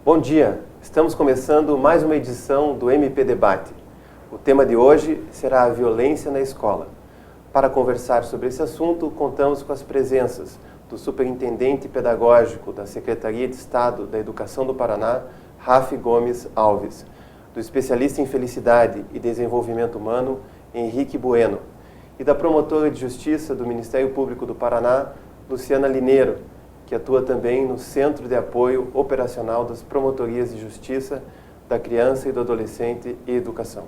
Bom dia, estamos começando mais uma edição do MP Debate. O tema de hoje será a violência na escola. Para conversar sobre esse assunto, contamos com as presenças do Superintendente Pedagógico da Secretaria de Estado da Educação do Paraná, Rafi Gomes Alves, do especialista em Felicidade e Desenvolvimento Humano, Henrique Bueno, e da promotora de Justiça do Ministério Público do Paraná, Luciana Lineiro, que atua também no Centro de Apoio Operacional das Promotorias de Justiça da Criança e do Adolescente e Educação.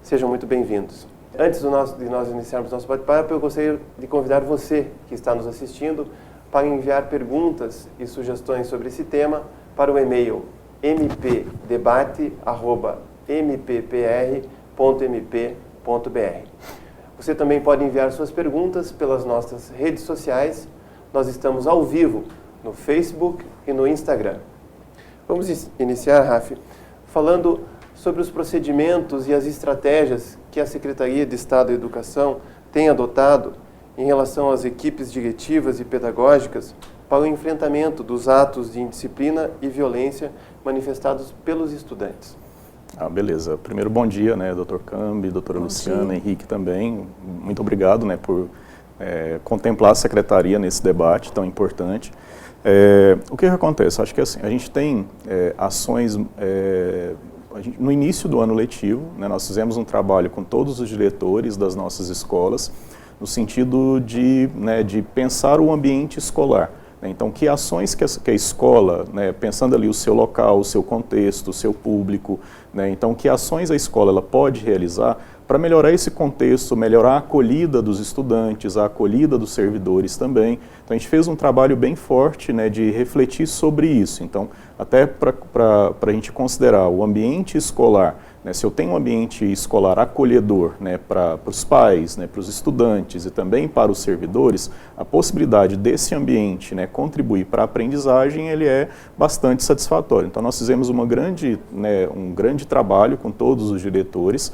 Sejam muito bem-vindos. Antes de nós iniciarmos nosso bate-papo, eu gostaria de convidar você, que está nos assistindo, para enviar perguntas e sugestões sobre esse tema para o e-mail mpdebate@mppr.mp.br. Você também pode enviar suas perguntas pelas nossas redes sociais. Nós estamos ao vivo no Facebook e no Instagram. Vamos iniciar, Rafi, falando sobre os procedimentos e as estratégias que a Secretaria de Estado da Educação tem adotado em relação às equipes diretivas e pedagógicas para o enfrentamento dos atos de indisciplina e violência manifestados pelos estudantes. Beleza. Primeiro, bom dia, Dr. Cambi, doutora Luciana, Henrique também. Muito obrigado, por contemplar a Secretaria nesse debate tão importante. O que acontece? Acho que assim, a gente tem ações... no início do ano letivo, nós fizemos um trabalho com todos os diretores das nossas escolas, no sentido de pensar o ambiente escolar. Então, que ações que a escola, pensando ali o seu local, o seu contexto, o seu público, então que ações a escola ela pode realizar para melhorar esse contexto, melhorar a acolhida dos estudantes, a acolhida dos servidores também. Então, a gente fez um trabalho bem forte de refletir sobre isso. Então, até para a gente considerar o ambiente escolar, se eu tenho um ambiente escolar acolhedor para os pais, para os estudantes e também para os servidores, a possibilidade desse ambiente contribuir para a aprendizagem ele é bastante satisfatório. Então, nós fizemos um grande trabalho com todos os diretores,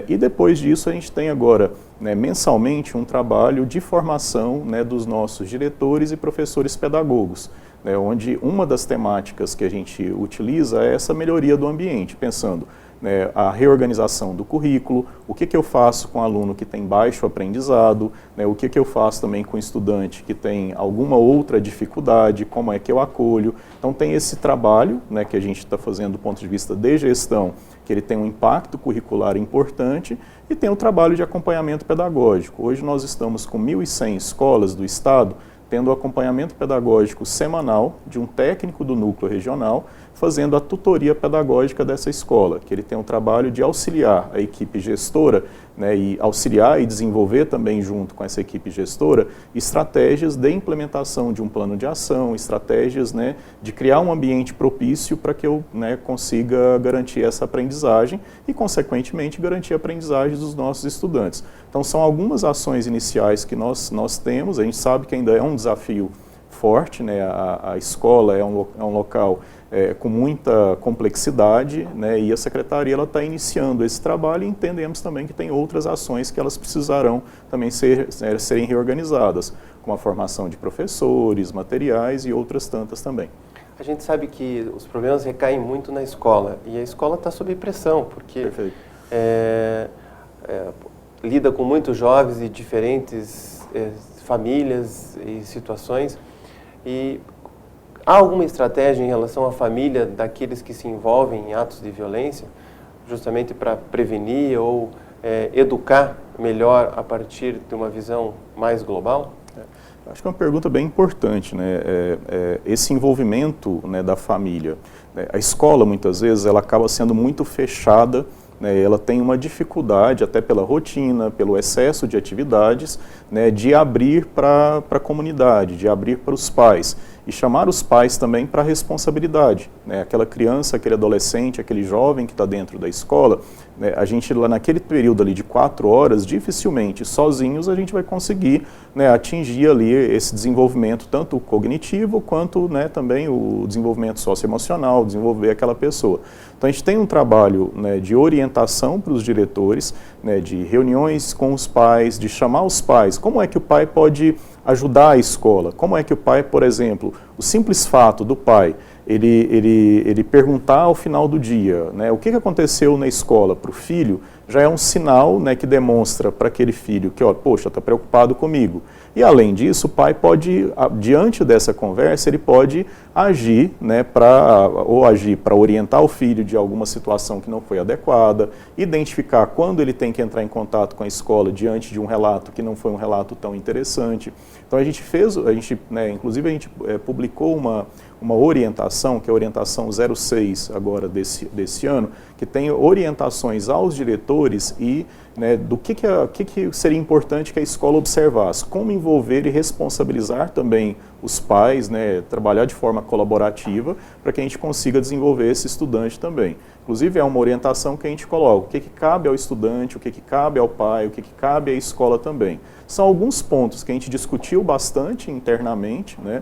e depois disso a gente tem agora mensalmente um trabalho de formação dos nossos diretores e professores pedagogos, onde uma das temáticas que a gente utiliza é essa melhoria do ambiente, pensando a reorganização do currículo, o que eu faço com o aluno que tem baixo aprendizado, o que eu faço também com o estudante que tem alguma outra dificuldade, como é que eu acolho. Então tem esse trabalho que a gente está fazendo do ponto de vista de gestão, que ele tem um impacto curricular importante, e tem o trabalho de acompanhamento pedagógico. Hoje nós estamos com 1.100 escolas do estado, tendo acompanhamento pedagógico semanal de um técnico do núcleo regional, fazendo a tutoria pedagógica dessa escola, que ele tem um trabalho de auxiliar a equipe gestora, e auxiliar e desenvolver também junto com essa equipe gestora estratégias de implementação de um plano de ação, estratégias de criar um ambiente propício para que eu consiga garantir essa aprendizagem e, consequentemente, garantir a aprendizagem dos nossos estudantes. Então, são algumas ações iniciais que nós temos. A gente sabe que ainda é um desafio forte, a escola é um local com muita complexidade, e a Secretaria está iniciando esse trabalho, e entendemos também que tem outras ações que elas precisarão também serem reorganizadas, como a formação de professores, materiais e outras tantas também. A gente sabe que os problemas recaem muito na escola, e a escola está sob pressão, porque lida com muitos jovens e diferentes famílias e situações, e há alguma estratégia em relação à família daqueles que se envolvem em atos de violência, justamente para prevenir ou educar melhor a partir de uma visão mais global? Acho que é uma pergunta bem importante, esse envolvimento da família. A escola, muitas vezes, ela acaba sendo muito fechada, ela tem uma dificuldade, até pela rotina, pelo excesso de atividades, de abrir para a comunidade, de abrir para os pais. E chamar os pais também para a responsabilidade. Aquela criança, aquele adolescente, aquele jovem que está dentro da escola, a gente lá naquele período ali de 4 horas, dificilmente, sozinhos, a gente vai conseguir atingir ali esse desenvolvimento, tanto cognitivo, quanto também o desenvolvimento socioemocional, desenvolver aquela pessoa. Então a gente tem um trabalho de orientação para os diretores, de reuniões com os pais, de chamar os pais, como é que o pai pode ajudar a escola, como é que o pai, por exemplo, o simples fato do pai ele perguntar ao final do dia, né, o que aconteceu na escola para o filho, já é um sinal, né, que demonstra para aquele filho que, ó, poxa, está preocupado comigo. E além disso, o pai pode, diante dessa conversa, ele pode agir, né, para orientar o filho de alguma situação que não foi adequada, identificar quando ele tem que entrar em contato com a escola diante de um relato que não foi um relato tão interessante. Então inclusive a gente publicou uma orientação, que é a orientação 06 agora desse ano, que tem orientações aos diretores e, né, do que seria importante que a escola observasse, como envolver e responsabilizar também os pais, né, trabalhar de forma colaborativa para que a gente consiga desenvolver esse estudante também. Inclusive é uma orientação que a gente coloca, o que cabe ao estudante, o que cabe ao pai, o que cabe à escola também. São alguns pontos que a gente discutiu bastante internamente, né,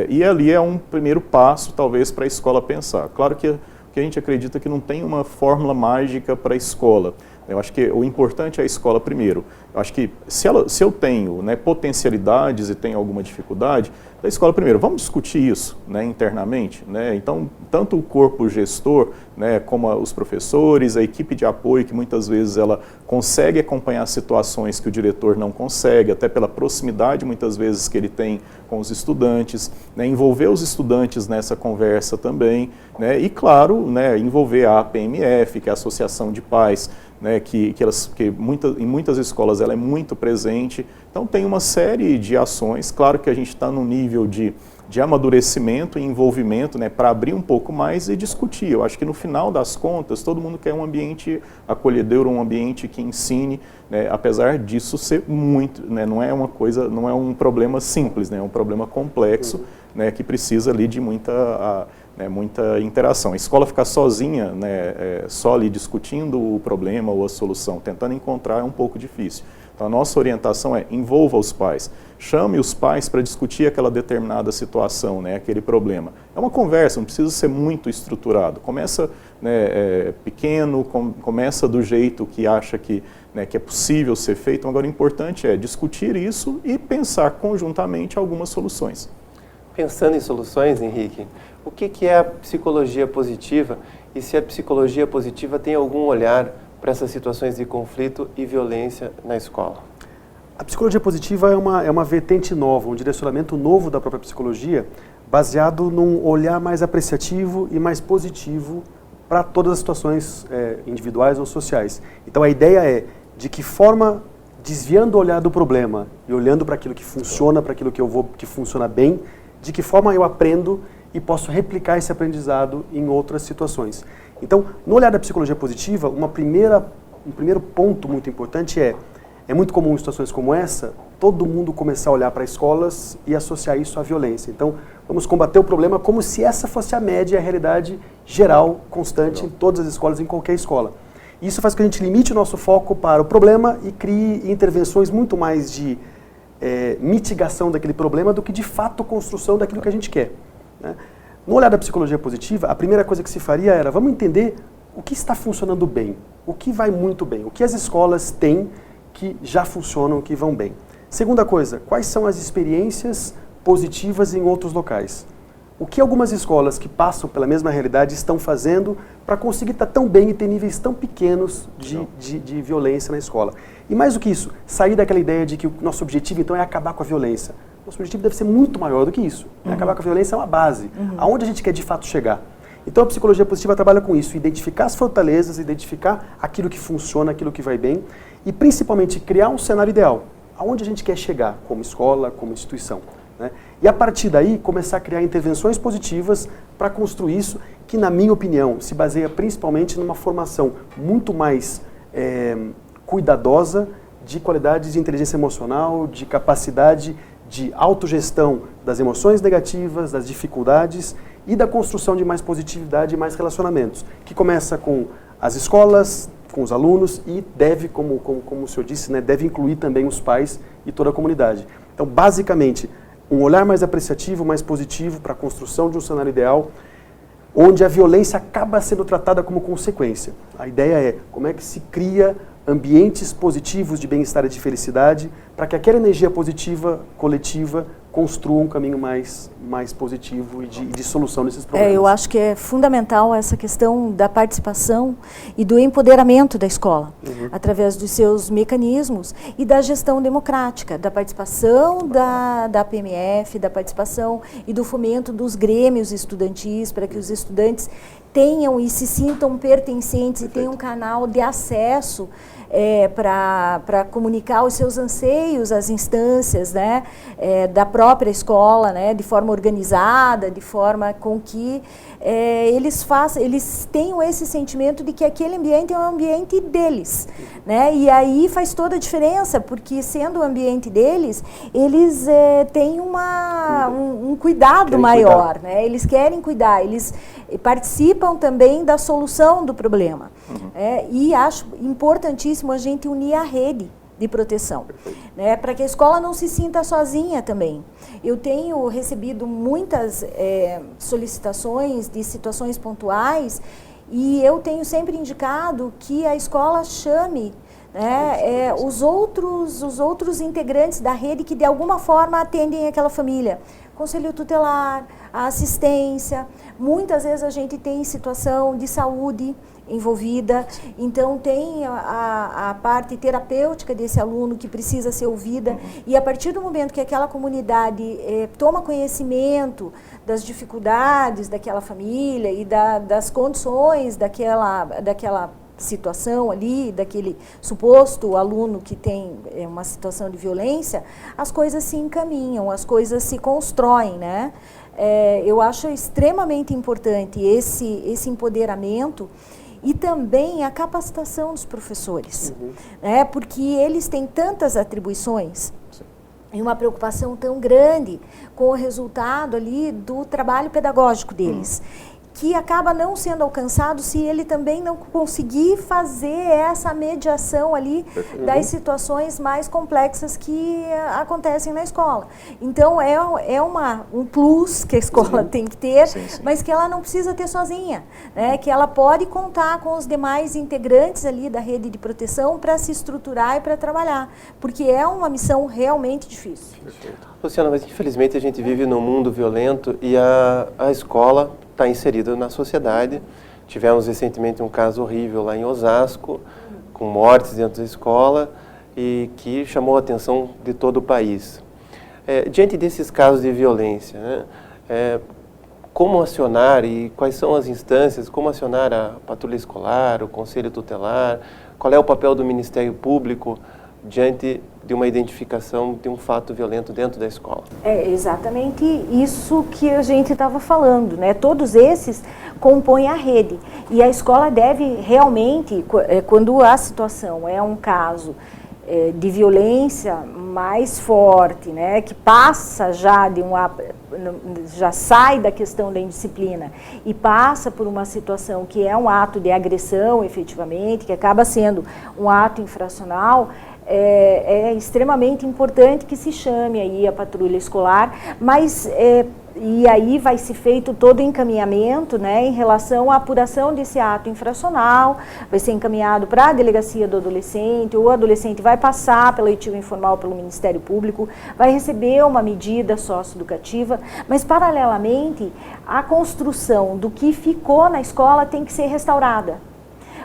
e ali é um primeiro passo talvez para a escola pensar. Claro que a gente acredita que não tem uma fórmula mágica para a escola. Eu acho que o importante é a escola primeiro. Eu acho que se eu tenho, né, potencialidades e tenho alguma dificuldade, da escola primeiro, vamos discutir isso, né, internamente, né? Então, tanto o corpo gestor, né, como os professores, a equipe de apoio, que muitas vezes ela consegue acompanhar situações que o diretor não consegue, até pela proximidade muitas vezes que ele tem com os estudantes, né, envolver os estudantes nessa conversa também, né, e claro, né, envolver a APMF, que é a Associação de Pais, né, que em muitas escolas ela é muito presente. Então tem uma série de ações, claro que a gente está num nível de amadurecimento e envolvimento, né, para abrir um pouco mais e discutir. Eu acho que no final das contas todo mundo quer um ambiente acolhedor, um ambiente que ensine, né, apesar disso ser muito, né, não é um problema simples, né, é um problema complexo, né, que precisa ali de muita interação. A escola ficar sozinha, né, só ali discutindo o problema ou a solução, tentando encontrar, é um pouco difícil. Então a nossa orientação é: envolva os pais, chame os pais para discutir aquela determinada situação, né, aquele problema. É uma conversa, não precisa ser muito estruturado. Começa, né, pequeno, começa do jeito que acha que é possível ser feito. Agora o importante é discutir isso e pensar conjuntamente algumas soluções. Pensando em soluções, Henrique, o que é a psicologia positiva e se a psicologia positiva tem algum olhar para essas situações de conflito e violência na escola? A psicologia positiva é uma vertente nova, um direcionamento novo da própria psicologia, baseado num olhar mais apreciativo e mais positivo para todas as situações individuais ou sociais. Então a ideia é de que forma, desviando o olhar do problema e olhando para aquilo que funciona, para aquilo que funciona bem, de que forma eu aprendo e posso replicar esse aprendizado em outras situações. Então, no olhar da psicologia positiva, um primeiro ponto muito importante é muito comum em situações como essa, todo mundo começar a olhar para escolas e associar isso à violência. Então, vamos combater o problema como se essa fosse a média, a realidade geral, constante em todas as escolas, em qualquer escola. Isso faz com que a gente limite o nosso foco para o problema e crie intervenções muito mais de mitigação daquele problema do que de fato construção daquilo que a gente quer, né? No olhar da psicologia positiva, a primeira coisa que se faria era: vamos entender o que está funcionando bem, o que vai muito bem, o que as escolas têm que já funcionam, que vão bem. Segunda coisa, quais são as experiências positivas em outros locais? O que algumas escolas que passam pela mesma realidade estão fazendo para conseguir estar tão bem e ter níveis tão pequenos de violência na escola? E mais do que isso, sair daquela ideia de que o nosso objetivo então é acabar com a violência. Nosso objetivo deve ser muito maior do que isso. Acabar com a violência é uma base. Aonde a gente quer de fato chegar? Então a psicologia positiva trabalha com isso, identificar as fortalezas, identificar aquilo que funciona, aquilo que vai bem e principalmente criar um cenário ideal. Aonde a gente quer chegar como escola, como instituição, né? E a partir daí começar a criar intervenções positivas para construir isso, que na minha opinião se baseia principalmente numa formação muito mais cuidadosa de qualidades de inteligência emocional, de capacidade de autogestão das emoções negativas, das dificuldades e da construção de mais positividade e mais relacionamentos, que começa com as escolas, com os alunos e deve, como o senhor disse, né, deve incluir também os pais e toda a comunidade. Então, basicamente, um olhar mais apreciativo, mais positivo para a construção de um cenário ideal, onde a violência acaba sendo tratada como consequência. A ideia é como é que se cria ambientes positivos de bem-estar e de felicidade para que aquela energia positiva, coletiva, construa um caminho mais positivo e de solução desses problemas. Eu acho que é fundamental essa questão da participação e do empoderamento da escola, através dos seus mecanismos e da gestão democrática, da participação da PMF, da participação e do fomento dos grêmios estudantis, para que os estudantes tenham e se sintam pertencentes. Perfeito. E tenham um canal de acesso para comunicar os seus anseios às instâncias, né, da própria escola, né, de forma organizada, de forma com que eles tenham esse sentimento de que aquele ambiente é um ambiente deles, né, e aí faz toda a diferença, porque sendo o ambiente deles, eles têm um cuidado maior, né, eles querem cuidar, eles participam também da solução do problema. E acho importantíssimo a gente unir a rede de proteção, né, para que a escola não se sinta sozinha também. Eu tenho recebido muitas solicitações de situações pontuais e eu tenho sempre indicado que a escola chame, né, os outros integrantes da rede que de alguma forma atendem aquela família. Conselho tutelar, a assistência, muitas vezes a gente tem situação de saúde envolvida, então tem a parte terapêutica desse aluno que precisa ser ouvida, e a partir do momento que aquela comunidade toma conhecimento das dificuldades daquela família e das condições daquela situação ali, daquele suposto aluno que tem uma situação de violência, as coisas se encaminham, as coisas se constroem, né? Eu acho extremamente importante esse empoderamento e também a capacitação dos professores, né? Porque eles têm tantas atribuições e uma preocupação tão grande com o resultado ali do trabalho pedagógico deles, que acaba não sendo alcançado se ele também não conseguir fazer essa mediação ali das situações mais complexas que acontecem na escola. Então, um plus que a escola tem que ter, mas que ela não precisa ter sozinha, né? Que ela pode contar com os demais integrantes ali da rede de proteção para se estruturar e para trabalhar, porque é uma missão realmente difícil. Perfeito. Luciana, mas infelizmente a gente vive num mundo violento e a escola está inserida na sociedade. Tivemos recentemente um caso horrível lá em Osasco, com mortes dentro da escola e que chamou a atenção de todo o país. Diante desses casos de violência, né, como acionar e quais são as instâncias, como acionar a patrulha escolar, o conselho tutelar, qual é o papel do Ministério Público diante de uma identificação de um fato violento dentro da escola? É exatamente isso que a gente estava falando, né? Todos esses compõem a rede e a escola deve realmente, quando a situação é um caso de violência mais forte, né, que passa já sai da questão da indisciplina e passa por uma situação que é um ato de agressão efetivamente, que acaba sendo um ato infracional, é extremamente importante que se chame aí a patrulha escolar, mas e aí vai ser feito todo o encaminhamento, né, em relação à apuração desse ato infracional, vai ser encaminhado para a delegacia do adolescente, ou o adolescente vai passar pela oitiva informal pelo Ministério Público, vai receber uma medida socioeducativa, mas paralelamente a construção do que ficou na escola tem que ser restaurada.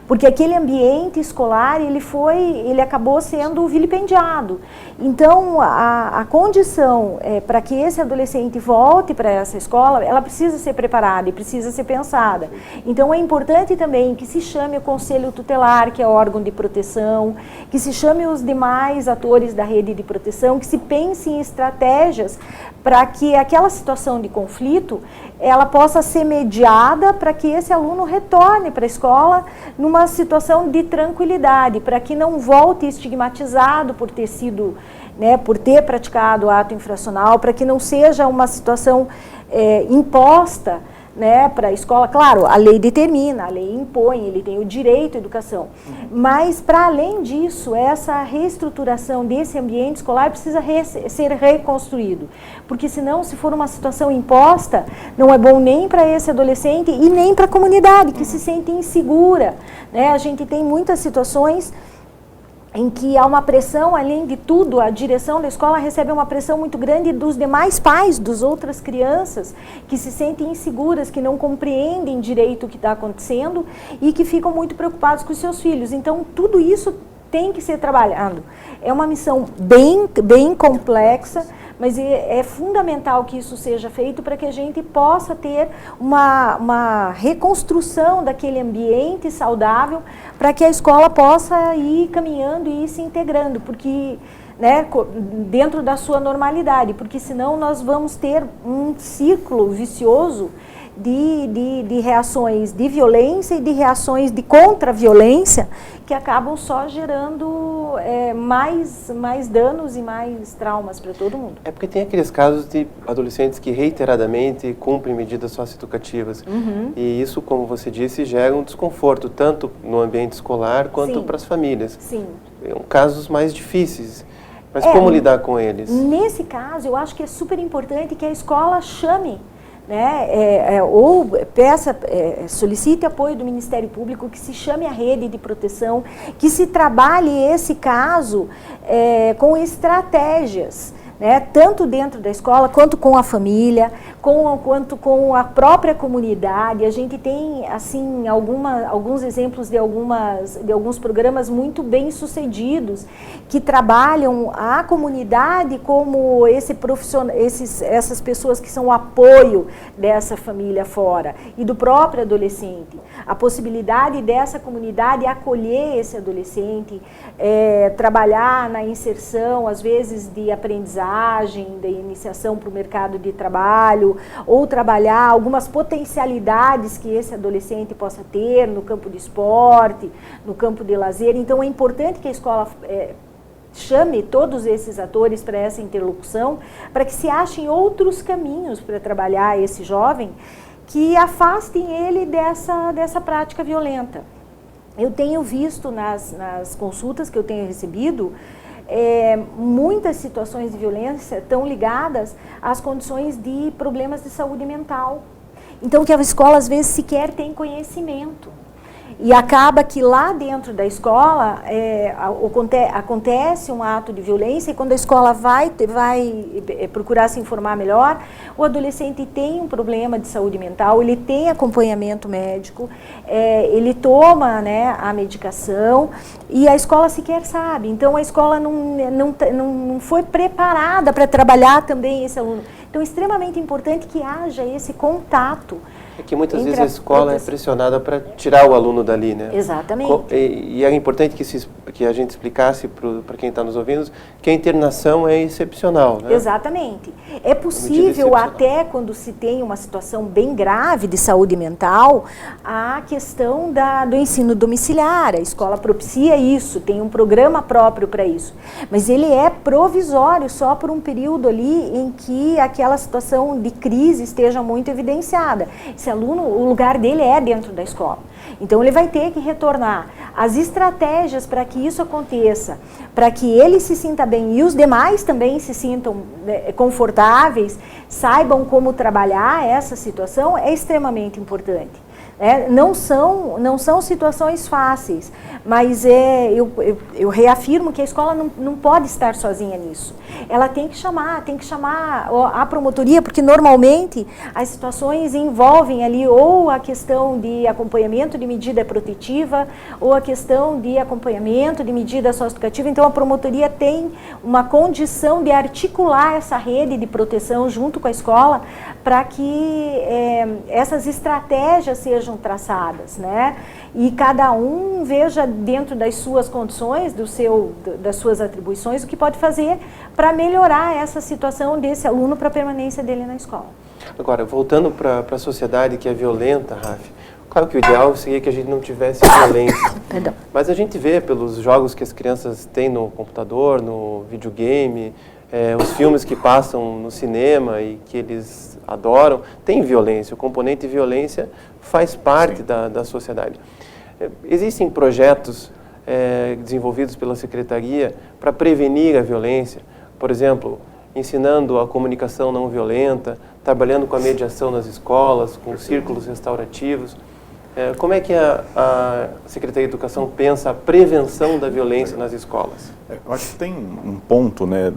Porque aquele ambiente escolar, ele acabou sendo vilipendiado. Então, a condição para que esse adolescente volte para essa escola, ela precisa ser preparada e precisa ser pensada. Então, é importante também que se chame o Conselho Tutelar, que é órgão de proteção, que se chame os demais atores da rede de proteção, que se pense em estratégias para que aquela situação de conflito, ela possa ser mediada para que esse aluno retorne para a escola numa situação de tranquilidade, para que não volte estigmatizado por ter sido, né, por ter praticado ato infracional, para que não seja uma situação imposta, né, para a escola. Claro, a lei determina, a lei impõe, ele tem o direito à educação, mas para além disso, essa reestruturação desse ambiente escolar precisa ser reconstruído, porque senão, se for uma situação imposta, não é bom nem para esse adolescente e nem para a comunidade, que se sente insegura, né? A gente tem muitas situações em que há uma pressão, além de tudo, a direção da escola recebe uma pressão muito grande dos demais pais, das outras crianças, que se sentem inseguras, que não compreendem direito o que está acontecendo e que ficam muito preocupados com os seus filhos. Então, tudo isso tem que ser trabalhado. É uma missão bem complexa, mas é fundamental que isso seja feito para que a gente possa ter uma reconstrução daquele ambiente saudável, para que a escola possa ir caminhando e ir se integrando, porque, né, dentro da sua normalidade, porque senão nós vamos ter um ciclo vicioso de reações de violência e de reações de contra-violência que acabam só gerando mais danos e mais traumas para todo mundo. É porque tem aqueles casos de adolescentes que reiteradamente cumprem medidas socioeducativas. E isso, como você disse, gera um desconforto, tanto no ambiente escolar quanto para as famílias. Sim. São casos mais difíceis. Mas como lidar com eles? Nesse caso, eu acho que é super importante que a escola chame, né, ou solicite apoio do Ministério Público, que se chame a rede de proteção, que se trabalhe esse caso com estratégias, né, tanto dentro da escola, quanto com a família, quanto com a própria comunidade. A gente tem, assim, alguns exemplos de alguns programas muito bem sucedidos, que trabalham a comunidade como essas pessoas que são o apoio dessa família fora e do próprio adolescente. A possibilidade dessa comunidade acolher esse adolescente, trabalhar na inserção, às vezes, de aprendizagem, de iniciação para o mercado de trabalho, ou trabalhar algumas potencialidades que esse adolescente possa ter no campo de esporte, no campo de lazer. Então, é importante que a escola chame todos esses atores para essa interlocução, para que se achem outros caminhos para trabalhar esse jovem, que afastem ele dessa prática violenta. Eu tenho visto nas consultas que eu tenho recebido, muitas situações de violência estão ligadas às condições de problemas de saúde mental. Então, que a escola, às vezes, sequer tem conhecimento. E acaba que lá dentro da escola acontece um ato de violência, e quando a escola vai procurar se informar melhor, o adolescente tem um problema de saúde mental, ele tem acompanhamento médico, ele toma, né, a medicação, e a escola sequer sabe. Então, a escola não foi preparada para trabalhar também esse aluno. Então, é extremamente importante que haja esse contato. É que muitas vezes a escola é pressionada para tirar o aluno dali, né? Exatamente. E é importante que a gente explicasse para quem está nos ouvindo que a internação é excepcional, né? Exatamente. É possível, até quando se tem uma situação bem grave de saúde mental, a questão do ensino domiciliar. A escola propicia isso, tem um programa próprio para isso. Mas ele é provisório só por um período ali em que aquela situação de crise esteja muito evidenciada. Esse aluno, o lugar dele é dentro da escola. Então, ele vai ter que retornar. As estratégias para que isso aconteça, para que ele se sinta bem e os demais também se sintam confortáveis, saibam como trabalhar essa situação, é extremamente importante. Não são situações fáceis, mas eu reafirmo que a escola não pode estar sozinha nisso. Ela tem que chamar a promotoria, porque normalmente as situações envolvem ali ou a questão de acompanhamento de medida protetiva, ou a questão de acompanhamento de medida socioeducativa. Então, a promotoria tem uma condição de articular essa rede de proteção junto com a escola, para que essas estratégias sejam traçadas, né? E cada um veja dentro das suas condições, das suas atribuições, o que pode fazer para melhorar essa situação desse aluno para a permanência dele na escola. Agora, voltando para a sociedade que é violenta, Rafi, claro que o ideal seria que a gente não tivesse violência. Perdão. Mas a gente vê pelos jogos que as crianças têm no computador, no videogame, os filmes que passam no cinema e que eles adoram, tem violência. O componente de violência faz parte da sociedade. Existem projetos desenvolvidos pela Secretaria para prevenir a violência, por exemplo, ensinando a comunicação não violenta, trabalhando com a mediação nas escolas, com círculos restaurativos. Como é que a Secretaria de Educação pensa a prevenção da violência nas escolas? Eu acho que tem um ponto, né,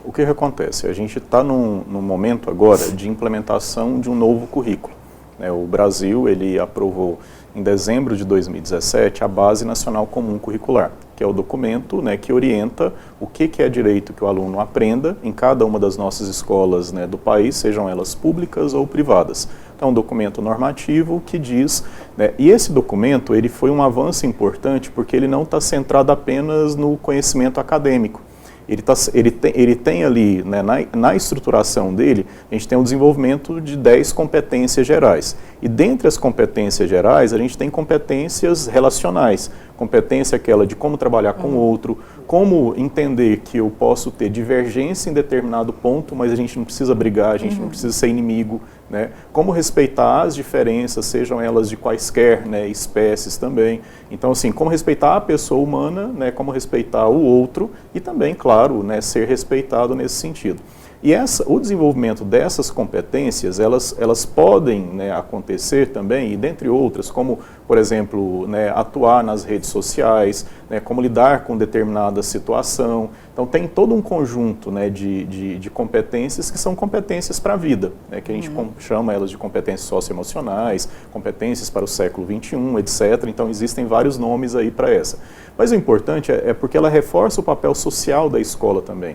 o que acontece? A gente está num momento agora de implementação de um novo currículo. Né? O Brasil, ele aprovou em dezembro de 2017 a Base Nacional Comum Curricular, que é o documento, né, que orienta o que é direito que o aluno aprenda em cada uma das nossas escolas, né, do país, sejam elas públicas ou privadas. Então, é um documento normativo que diz, né, e esse documento ele foi um avanço importante porque ele não está centrado apenas no conhecimento acadêmico. Ele tem ali, né, na estruturação dele, a gente tem o desenvolvimento de 10 competências gerais. E dentre as competências gerais, a gente tem competências relacionais. Competência aquela de como trabalhar com o outro, como entender que eu posso ter divergência em determinado ponto, mas a gente não precisa brigar, a gente não precisa ser inimigo, né? Como respeitar as diferenças, sejam elas de quaisquer, né, espécies também. Então, assim, como respeitar a pessoa humana, né, como respeitar o outro e também, claro, né, ser respeitado nesse sentido. E o desenvolvimento dessas competências, elas podem, né, acontecer também, e dentre outras, como, por exemplo, né, atuar nas redes sociais, né, como lidar com determinada situação. Então, tem todo um conjunto, né, de competências que são competências para a vida, né, que a gente chama elas de competências socioemocionais, competências para o século XXI, etc. Então, existem vários nomes aí para essa. Mas o importante é porque ela reforça o papel social da escola também.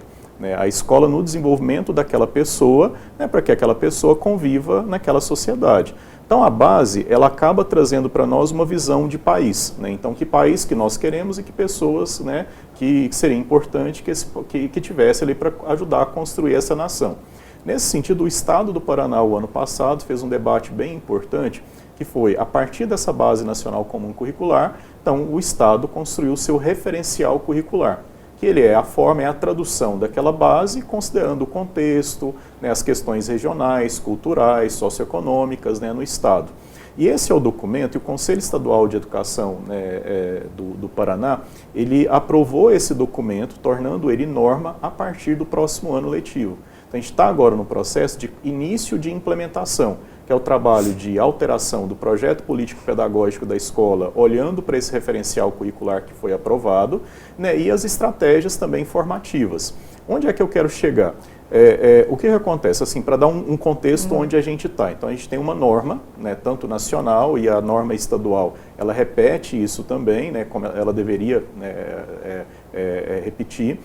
A escola no desenvolvimento daquela pessoa, né, para que aquela pessoa conviva naquela sociedade. Então a base, ela acaba trazendo para nós uma visão de país, né? Então que país que nós queremos e que pessoas, né, que seria importante que tivesse ali para ajudar a construir essa nação. Nesse sentido, o Estado do Paraná, o ano passado, fez um debate bem importante, que foi, a partir dessa Base Nacional Comum Curricular, então o Estado construiu o seu referencial curricular. Que ele é a tradução daquela base, considerando o contexto, né, as questões regionais, culturais, socioeconômicas, né, no Estado. E esse é o documento, e o Conselho Estadual de Educação, né, do Paraná, ele aprovou esse documento, tornando ele norma a partir do próximo ano letivo. Então, a gente está agora no processo de início de implementação, que é o trabalho de alteração do projeto político-pedagógico da escola, olhando para esse referencial curricular que foi aprovado, né, e as estratégias também formativas. Onde é que eu quero chegar? O que acontece? Assim, para dar um contexto onde a gente está. Então, a gente tem uma norma, né, tanto nacional e a norma estadual, ela repete isso também, né, como ela deveria, né, repetir,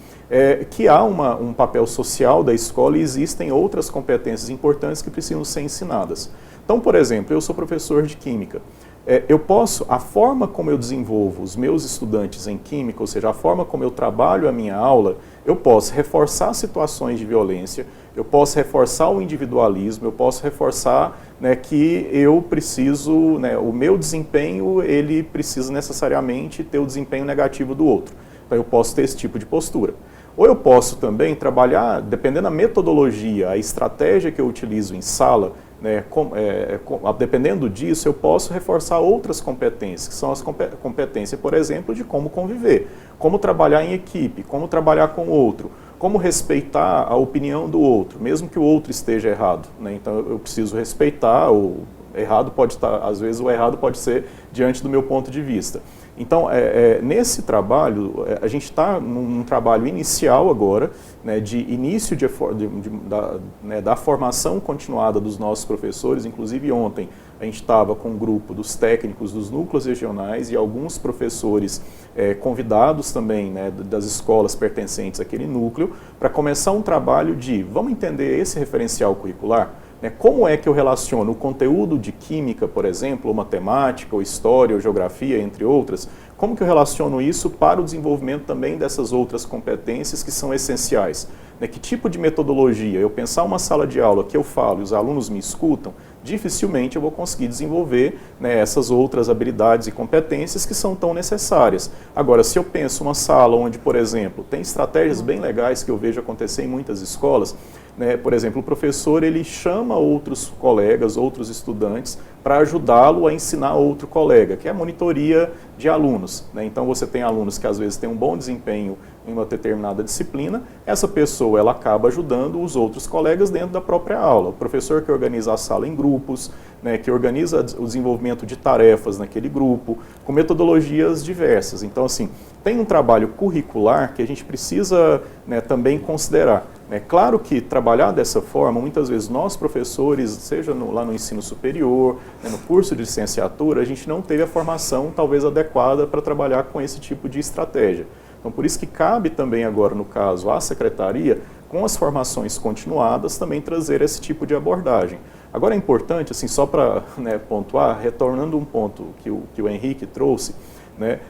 que há um papel social da escola e existem outras competências importantes que precisam ser ensinadas. Então, por exemplo, eu sou professor de Química. A forma como eu desenvolvo os meus estudantes em Química, ou seja, a forma como eu trabalho a minha aula, eu posso reforçar situações de violência, eu posso reforçar o individualismo, eu posso reforçar, né, que eu preciso, né, o meu desempenho, ele precisa necessariamente ter o desempenho negativo do outro. Então eu posso ter esse tipo de postura. Ou eu posso também trabalhar, dependendo da metodologia, a estratégia que eu utilizo em sala, né, dependendo disso, eu posso reforçar outras competências, que são as competências, por exemplo, de como conviver, como trabalhar em equipe, como trabalhar com o outro, como respeitar a opinião do outro, mesmo que o outro esteja errado, né? Então eu preciso respeitar, às vezes o errado pode ser diante do meu ponto de vista. Então, nesse trabalho, a gente está num trabalho inicial agora, né, de início da formação continuada dos nossos professores. Inclusive ontem a gente estava com um grupo dos técnicos dos núcleos regionais e alguns professores convidados também, né, das escolas pertencentes àquele núcleo, para começar um trabalho de, vamos entender esse referencial curricular? Como é que eu relaciono o conteúdo de química, por exemplo, ou matemática, ou história, ou geografia, entre outras, como que eu relaciono isso para o desenvolvimento também dessas outras competências que são essenciais? Que tipo de metodologia? Eu pensar uma sala de aula que eu falo e os alunos me escutam, dificilmente eu vou conseguir desenvolver, né, essas outras habilidades e competências que são tão necessárias. Agora, se eu penso uma sala onde, por exemplo, tem estratégias bem legais que eu vejo acontecer em muitas escolas, né, por exemplo, o professor ele chama outros colegas, outros estudantes, para ajudá-lo a ensinar outro colega, que é a monitoria de alunos, né? Então você tem alunos que às vezes têm um bom desempenho em uma determinada disciplina, essa pessoa ela acaba ajudando os outros colegas dentro da própria aula. O professor que organiza a sala em grupos, né, que organiza o desenvolvimento de tarefas naquele grupo, com metodologias diversas. Então, assim, tem um trabalho curricular que a gente precisa, né, também considerar. É claro que trabalhar dessa forma, muitas vezes nós professores, seja lá no ensino superior, né, no curso de licenciatura, a gente não teve a formação talvez adequada para trabalhar com esse tipo de estratégia. Então, por isso que cabe também agora, no caso, à secretaria, com as formações continuadas, também trazer esse tipo de abordagem. Agora é importante, assim, só para, né, pontuar, retornando um ponto que o Henrique trouxe, né,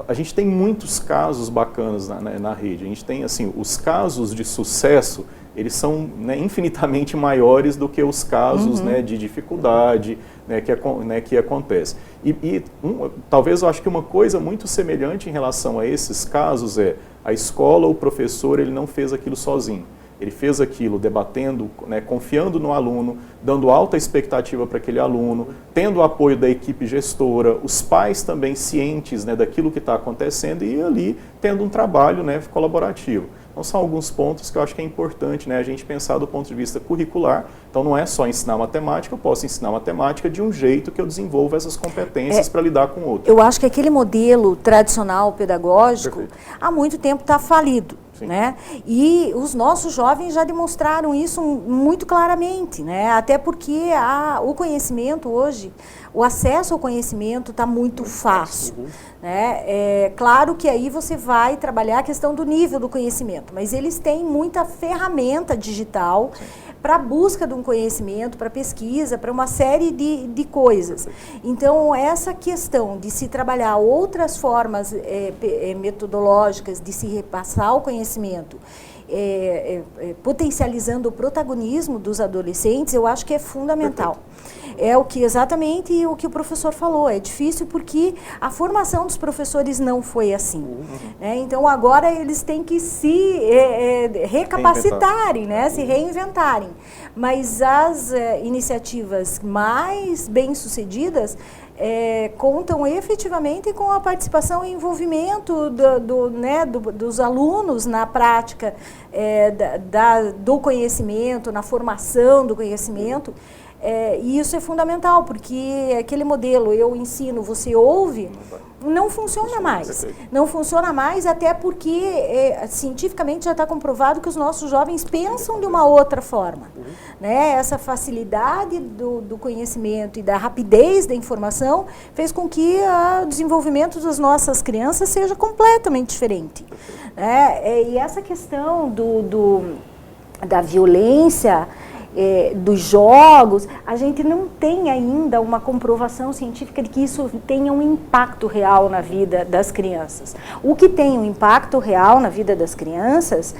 a gente tem muitos casos bacanas na rede. A gente tem, assim, os casos de sucesso, eles são, né, infinitamente maiores do que os casos, né, de dificuldade, né, que acontece. Talvez eu acho que uma coisa muito semelhante em relação a esses casos é a escola, o professor, ele não fez aquilo sozinho. Ele fez aquilo debatendo, né, confiando no aluno, dando alta expectativa para aquele aluno, tendo o apoio da equipe gestora, os pais também cientes, né, daquilo que está acontecendo e ali tendo um trabalho, né, colaborativo. Então são alguns pontos que eu acho que é importante, né, a gente pensar do ponto de vista curricular. Então não é só ensinar matemática, eu posso ensinar matemática de um jeito que eu desenvolva essas competências para lidar com o outro. Eu acho que aquele modelo tradicional pedagógico, perfeito, há muito tempo está falido. Né? E os nossos jovens já demonstraram isso muito claramente, né? Até porque o conhecimento hoje, o acesso ao conhecimento está muito fácil. Né? É claro que aí você vai trabalhar a questão do nível do conhecimento, mas eles têm muita ferramenta digital para a busca de um conhecimento, para pesquisa, para uma série de coisas. Então, essa questão de se trabalhar outras formas metodológicas de se repassar o conhecimento, potencializando o protagonismo dos adolescentes, eu acho que é fundamental. É exatamente o que o professor falou, é difícil porque a formação dos professores não foi assim. Né? Então, agora eles têm que se recapacitarem, né? Se reinventarem. Mas as iniciativas mais bem-sucedidas contam efetivamente com a participação e envolvimento dos alunos na prática do conhecimento, na formação do conhecimento. E isso é fundamental, porque aquele modelo, eu ensino, você ouve, não funciona mais. Não funciona mais até porque cientificamente já está comprovado que os nossos jovens pensam de uma outra forma. Né? Essa facilidade do conhecimento e da rapidez da informação fez com que o desenvolvimento das nossas crianças seja completamente diferente. Né? E essa questão da violência, dos jogos, a gente não tem ainda uma comprovação científica de que isso tenha um impacto real na vida das crianças. O que tem um impacto real na vida das crianças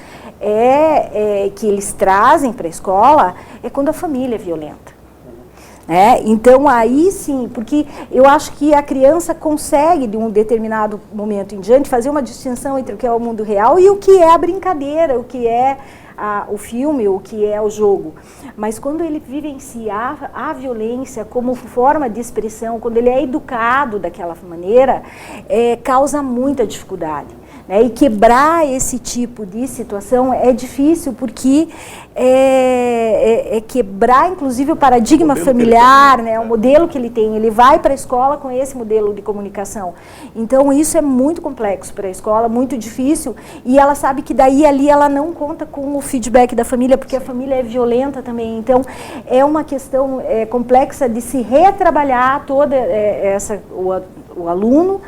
que eles trazem para a escola é quando a família é violenta. Então aí sim, porque eu acho que a criança consegue de um determinado momento em diante fazer uma distinção entre o que é o mundo real e o que é a brincadeira, o que é o filme, o que é o jogo. Mas quando ele vivenciar a violência como forma de expressão, quando ele é educado daquela maneira, causa muita dificuldade. E quebrar esse tipo de situação é difícil porque quebrar inclusive o paradigma familiar, o modelo que ele tem. Ele vai para a escola com esse modelo de comunicação. Então isso é muito complexo para a escola, muito difícil, e ela sabe que daí ali ela não conta com o feedback da família, porque a família é violenta também. Então é uma questão complexa de se retrabalhar toda o aluno,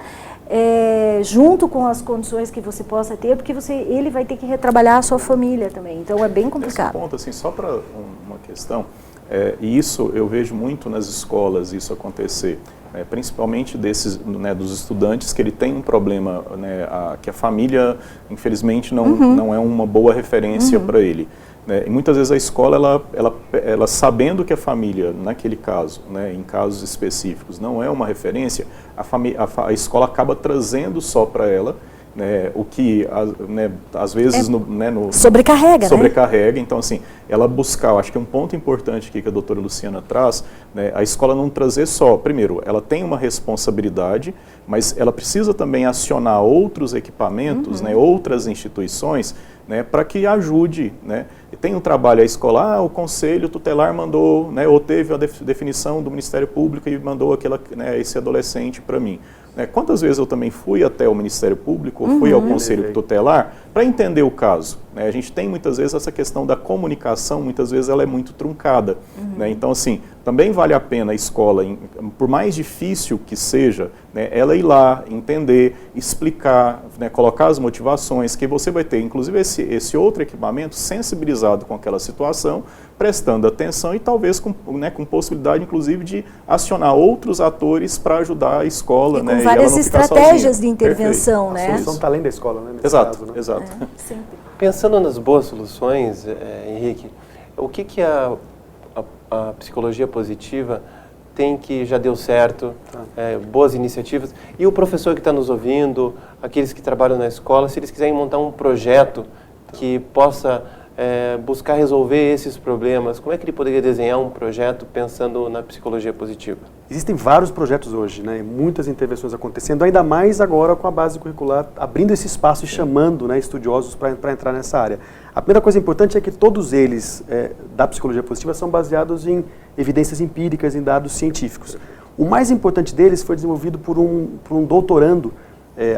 junto com as condições que você possa ter, porque ele vai ter que retrabalhar a sua família também, então é bem complicado. Esse ponto, assim, só para uma questão, e isso eu vejo muito nas escolas, isso acontecer, principalmente dos estudantes que ele tem um problema, que a família, infelizmente, não é uma boa referência para ele. E muitas vezes a escola, ela sabendo que a família, naquele caso, em casos específicos, não é uma referência, a escola acaba trazendo só para ela, né, o que né, às vezes sobrecarrega, Então, assim, ela buscar, eu acho que é um ponto importante aqui que a doutora Luciana traz, né, a escola não trazer só, primeiro, ela tem uma responsabilidade, mas ela precisa também acionar outros equipamentos, né, outras instituições, né, para que ajude, né. E tem um trabalho a escola, o conselho tutelar mandou, né, ou teve a definição do Ministério Público e mandou né, esse adolescente para mim. Quantas vezes eu também fui até o Ministério Público, ou fui ao Conselho Tutelar, para entender o caso. A gente tem muitas vezes essa questão da comunicação, muitas vezes ela é muito truncada. Então, assim, também vale a pena a escola, por mais difícil que seja, né, ela ir lá, entender, explicar, né, colocar as motivações, que você vai ter, inclusive, esse outro equipamento sensibilizado com aquela situação, prestando atenção e talvez com possibilidade, inclusive, de acionar outros atores para ajudar a escola. E com várias estratégias de intervenção, né? A solução está além da escola, né? Exato, caso, né? exato. Sempre. Pensando nas boas soluções, Henrique, o que a psicologia positiva tem que já deu certo, boas iniciativas, e o professor que está nos ouvindo, aqueles que trabalham na escola, se eles quiserem montar um projeto que possa buscar resolver esses problemas, como é que ele poderia desenhar um projeto pensando na psicologia positiva? Existem vários projetos hoje, né, muitas intervenções acontecendo, ainda mais agora com a base curricular abrindo esse espaço e chamando, né, estudiosos para entrar nessa área. A primeira coisa importante é que todos eles da psicologia positiva são baseados em evidências empíricas, em dados científicos. O mais importante deles foi desenvolvido por um doutorando,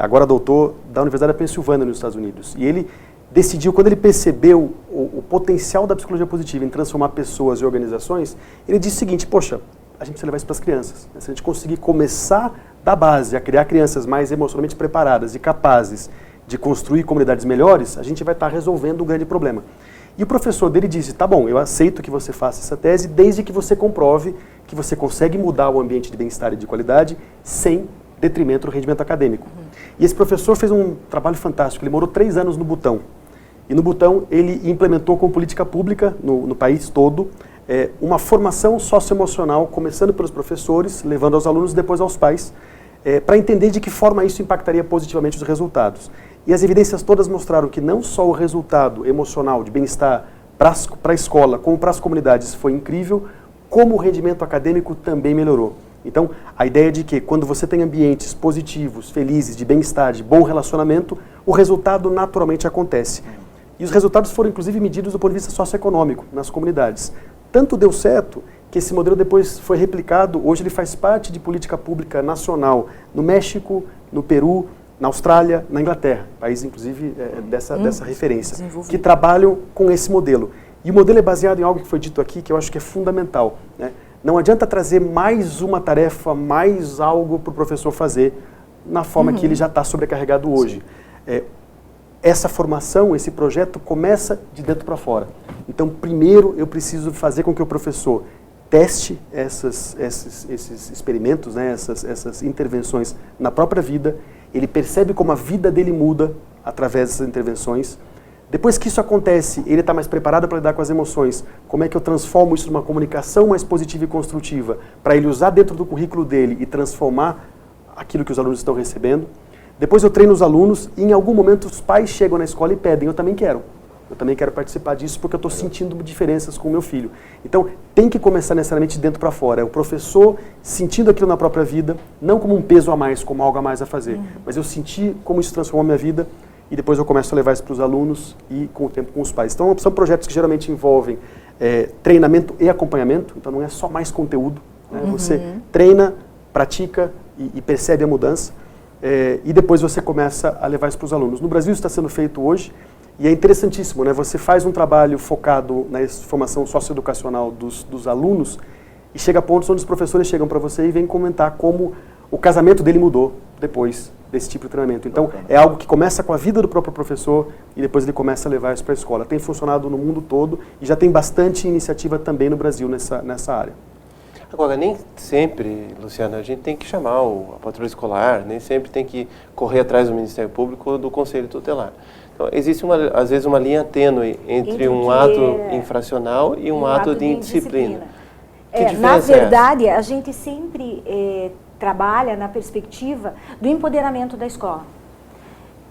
agora doutor, da Universidade da Pensilvânia, nos Estados Unidos. E ele decidiu, quando ele percebeu o potencial da psicologia positiva em transformar pessoas e organizações, ele disse o seguinte: poxa, a gente precisa levar isso para as crianças. Se a gente conseguir começar da base a criar crianças mais emocionalmente preparadas e capazes de construir comunidades melhores, a gente vai estar resolvendo um grande problema. E o professor dele disse: tá bom, eu aceito que você faça essa tese, desde que você comprove que você consegue mudar o ambiente de bem-estar e de qualidade sem detrimento do rendimento acadêmico. E esse professor fez um trabalho fantástico, ele morou 3 anos no Butão. E no Butão ele implementou com política pública, no país todo, uma formação socioemocional, começando pelos professores, levando aos alunos e depois aos pais, para entender de que forma isso impactaria positivamente os resultados. E as evidências todas mostraram que não só o resultado emocional de bem-estar para a escola, como para as comunidades foi incrível, como o rendimento acadêmico também melhorou. Então, a ideia de que quando você tem ambientes positivos, felizes, de bem-estar, de bom relacionamento, o resultado naturalmente acontece. E os resultados foram, inclusive, medidos do ponto de vista socioeconômico nas comunidades. Tanto deu certo que esse modelo depois foi replicado, hoje ele faz parte de política pública nacional no México, no Peru, na Austrália, na Inglaterra, país, inclusive, dessa referência, que trabalham com esse modelo. E o modelo é baseado em algo que foi dito aqui, que eu acho que é fundamental, né? Não adianta trazer mais uma tarefa, mais algo para o professor fazer na forma que ele já está sobrecarregado hoje. Essa formação, esse projeto começa de dentro para fora. Então, primeiro eu preciso fazer com que o professor teste esses experimentos, né, essas intervenções na própria vida. Ele percebe como a vida dele muda através dessas intervenções. Depois que isso acontece, ele está mais preparado para lidar com as emoções. Como é que eu transformo isso numa comunicação mais positiva e construtiva para ele usar dentro do currículo dele e transformar aquilo que os alunos estão recebendo? Depois eu treino os alunos e em algum momento os pais chegam na escola e pedem: eu também quero participar disso porque eu estou sentindo diferenças com o meu filho. Então tem que começar necessariamente de dentro para fora. É o professor sentindo aquilo na própria vida, não como um peso a mais, como algo a mais a fazer, mas eu senti como isso transformou a minha vida. E depois eu começo a levar isso para os alunos e, com o tempo, com os pais. Então, são projetos que geralmente envolvem treinamento e acompanhamento. Então, não é só mais conteúdo, né? Você treina, pratica e percebe a mudança. E depois você começa a levar isso para os alunos. No Brasil, isso está sendo feito hoje. E é interessantíssimo, né? Você faz um trabalho focado na formação socioeducacional dos alunos e chega a pontos onde os professores chegam para você e vêm comentar como o casamento dele mudou depois desse tipo de treinamento. Então, é algo que começa com a vida do próprio professor e depois ele começa a levar isso para a escola. Tem funcionado no mundo todo e já tem bastante iniciativa também no Brasil nessa área. Agora, nem sempre, Luciana, a gente tem que chamar a patrulha escolar, nem sempre tem que correr atrás do Ministério Público ou do Conselho Tutelar. Então, existe, às vezes, uma linha tênue entre um ato infracional e um ato de indisciplina. Na verdade, a gente sempre trabalha na perspectiva do empoderamento da escola.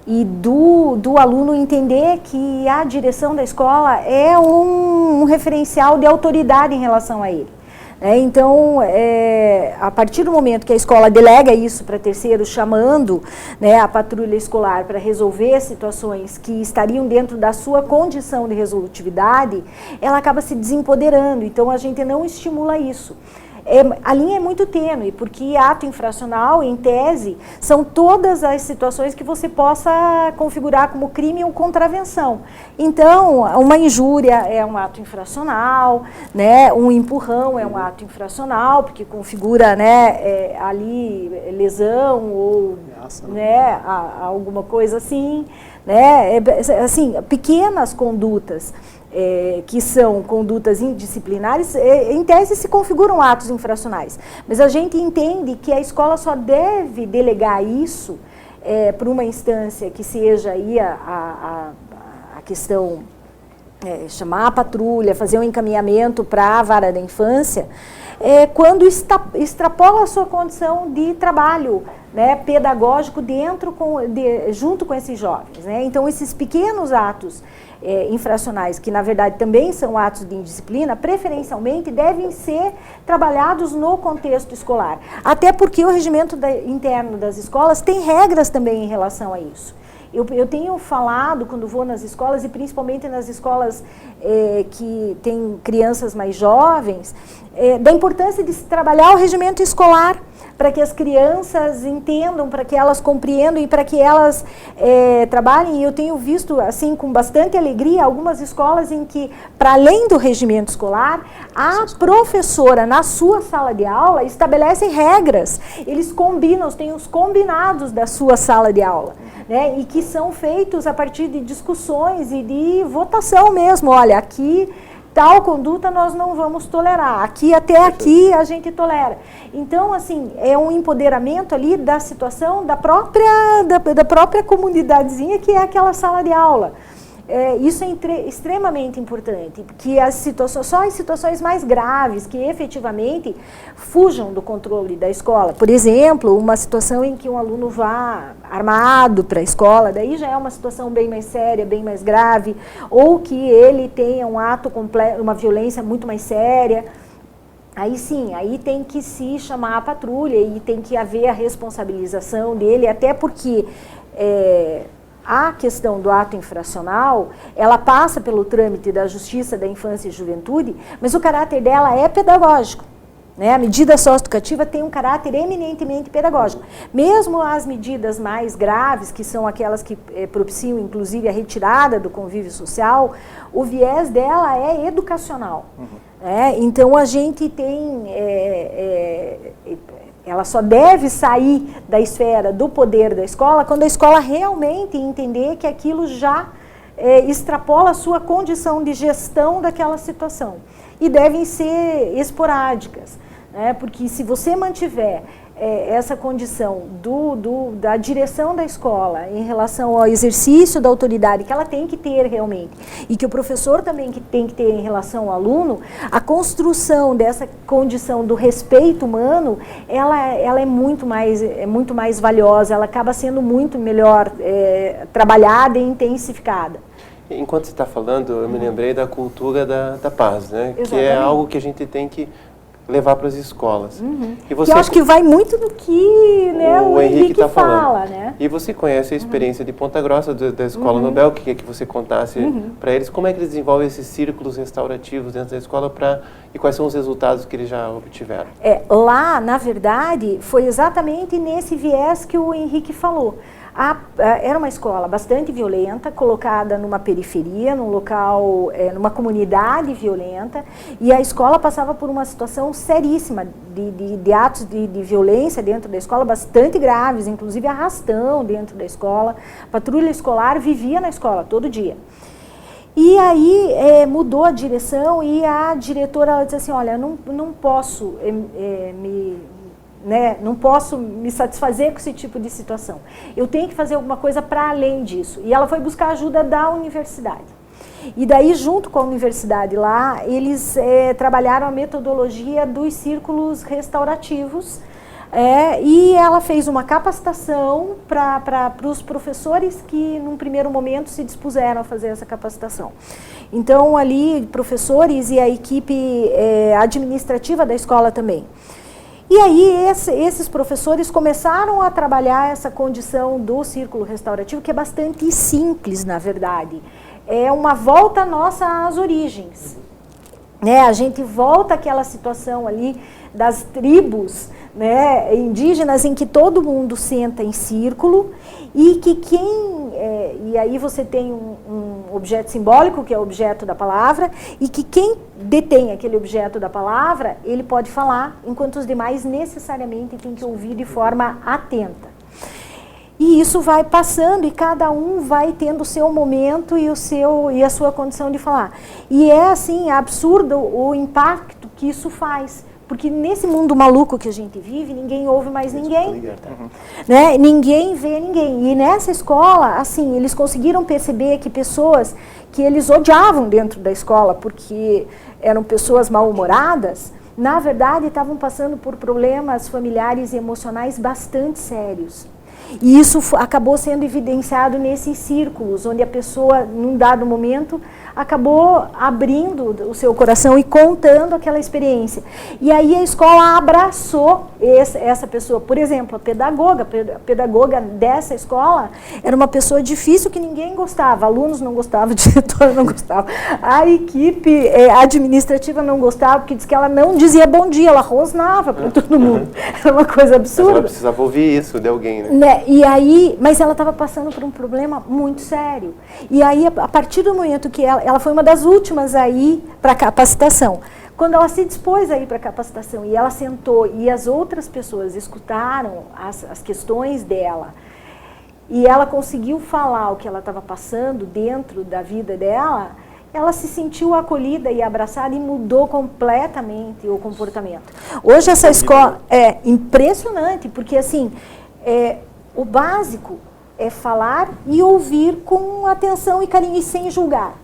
e do aluno entender que a direção da escola é um referencial de autoridade em relação a ele. Então, a partir do momento que a escola delega isso para terceiros, chamando, né, a patrulha escolar para resolver situações que estariam dentro da sua condição de resolutividade, ela acaba se desempoderando. Então, a gente não estimula isso. A linha é muito tênue, porque ato infracional, em tese, são todas as situações que você possa configurar como crime ou contravenção. Então, uma injúria é um ato infracional, né? Um empurrão é um ato infracional, porque configura, né, ali lesão ou né, alguma coisa assim, né? Assim, pequenas condutas. Que são condutas indisciplinares, em tese se configuram atos infracionais. Mas a gente entende que a escola só deve delegar isso para uma instância que seja aí a questão, chamar a patrulha, fazer um encaminhamento para a vara da infância, quando extrapola a sua condição de trabalho, né, pedagógico junto com esses jovens. Né? Então, esses pequenos atos infracionais, que na verdade também são atos de indisciplina, preferencialmente devem ser trabalhados no contexto escolar. Até porque o regimento interno das escolas tem regras também em relação a isso. Eu tenho falado, quando vou nas escolas, e principalmente nas escolas que têm crianças mais jovens, da importância de se trabalhar o regimento escolar, para que as crianças entendam, para que elas compreendam e para que elas trabalhem. E eu tenho visto, assim, com bastante alegria, algumas escolas em que, para além do regimento escolar, a professora, na sua sala de aula, estabelece regras. Eles combinam, têm os combinados da sua sala de aula, né? E que são feitos a partir de discussões e de votação mesmo. Olha, aqui tal conduta nós não vamos tolerar, aqui até aqui a gente tolera. Então, assim, é um empoderamento ali da situação da própria comunidadezinha que é aquela sala de aula. Isso é extremamente importante, porque só as situações mais graves que efetivamente fujam do controle da escola. Por exemplo, uma situação em que um aluno vá armado para a escola, daí já é uma situação bem mais séria, bem mais grave, ou que ele tenha um ato completo, uma violência muito mais séria. Aí sim, aí tem que se chamar a patrulha e tem que haver a responsabilização dele, até porque a questão do ato infracional, ela passa pelo trâmite da Justiça da Infância e Juventude, mas o caráter dela é pedagógico. Né? A medida socioeducativa tem um caráter eminentemente pedagógico. Mesmo as medidas mais graves, que são aquelas que propiciam, inclusive, a retirada do convívio social, o viés dela é educacional. Então, a gente tem... ela só deve sair da esfera do poder da escola quando a escola realmente entender que aquilo já extrapola a sua condição de gestão daquela situação. E devem ser esporádicas, né? Porque se você mantiver essa condição da direção da escola em relação ao exercício da autoridade que ela tem que ter realmente e que o professor também tem que ter em relação ao aluno, a construção dessa condição do respeito humano, ela é muito mais valiosa, ela acaba sendo muito melhor trabalhada e intensificada. Enquanto você está falando, eu me lembrei da cultura da paz, né? Exatamente. Que é algo que a gente tem que levar para as escolas. E você, que eu acho que vai muito do que, né, o Henrique está fala, né? E você conhece a experiência de Ponta Grossa, da Escola Nobel, que queria que você contasse para eles como é que eles desenvolvem esses círculos restaurativos dentro da escola e quais são os resultados que eles já obtiveram. Lá, na verdade, foi exatamente nesse viés que o Henrique falou. Era uma escola bastante violenta, colocada numa periferia, num local, numa comunidade violenta, e a escola passava por uma situação seríssima de atos de violência dentro da escola, bastante graves, inclusive arrastão dentro da escola. A patrulha escolar vivia na escola todo dia. E aí mudou a direção e a diretora ela disse assim, olha, não posso não posso me satisfazer com esse tipo de situação. Eu tenho que fazer alguma coisa para além disso. E ela foi buscar ajuda da universidade. E daí, junto com a universidade lá, eles trabalharam a metodologia dos círculos restaurativos, E ela fez uma capacitação para os professores que, num primeiro momento, se dispuseram a fazer essa capacitação. Então, ali, professores e a equipe administrativa da escola também. E aí, esses professores começaram a trabalhar essa condição do círculo restaurativo, que é bastante simples, na verdade. É uma volta nossa às origens. A gente volta àquela situação ali das tribos, indígenas, em que todo mundo senta em círculo e que e aí você tem um objeto simbólico, que é o objeto da palavra, e que quem detém aquele objeto da palavra, ele pode falar, enquanto os demais necessariamente têm que ouvir de forma atenta. E isso vai passando e cada um vai tendo o seu momento e a sua condição de falar. E é assim, absurdo o impacto que isso faz. Porque nesse mundo maluco que a gente vive, ninguém ouve mais ninguém. Ninguém vê ninguém. E nessa escola, assim, eles conseguiram perceber que pessoas que eles odiavam dentro da escola, porque eram pessoas mal-humoradas, na verdade estavam passando por problemas familiares e emocionais bastante sérios. E isso acabou sendo evidenciado nesses círculos, onde a pessoa, num dado momento, acabou abrindo o seu coração e contando aquela experiência. E aí a escola abraçou essa pessoa. Por exemplo, a pedagoga dessa escola era uma pessoa difícil que ninguém gostava. Alunos não gostavam, diretor não gostava. A equipe administrativa não gostava, porque diz que ela não dizia bom dia, ela rosnava para todo mundo. Era uma coisa absurda. Mas ela precisava ouvir isso de alguém, né? E aí, mas ela estava passando por um problema muito sério. E aí, a partir do momento que ela foi uma das últimas a ir para a capacitação. Quando ela se dispôs a ir para a capacitação e ela sentou e as outras pessoas escutaram as questões dela e ela conseguiu falar o que ela estava passando dentro da vida dela, ela se sentiu acolhida e abraçada e mudou completamente o comportamento. Hoje essa escola é impressionante, porque assim, o básico é falar e ouvir com atenção e carinho e sem julgar.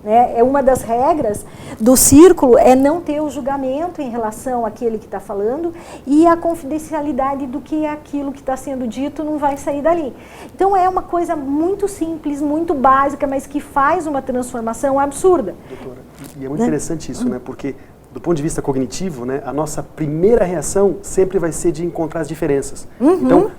É uma das regras do círculo, é não ter o julgamento em relação àquele que está falando e a confidencialidade do que aquilo que está sendo dito não vai sair dali. Então é uma coisa muito simples, muito básica, mas que faz uma transformação absurda. Doutora, e é muito interessante isso, porque do ponto de vista cognitivo, a nossa primeira reação sempre vai ser de encontrar as diferenças. Então,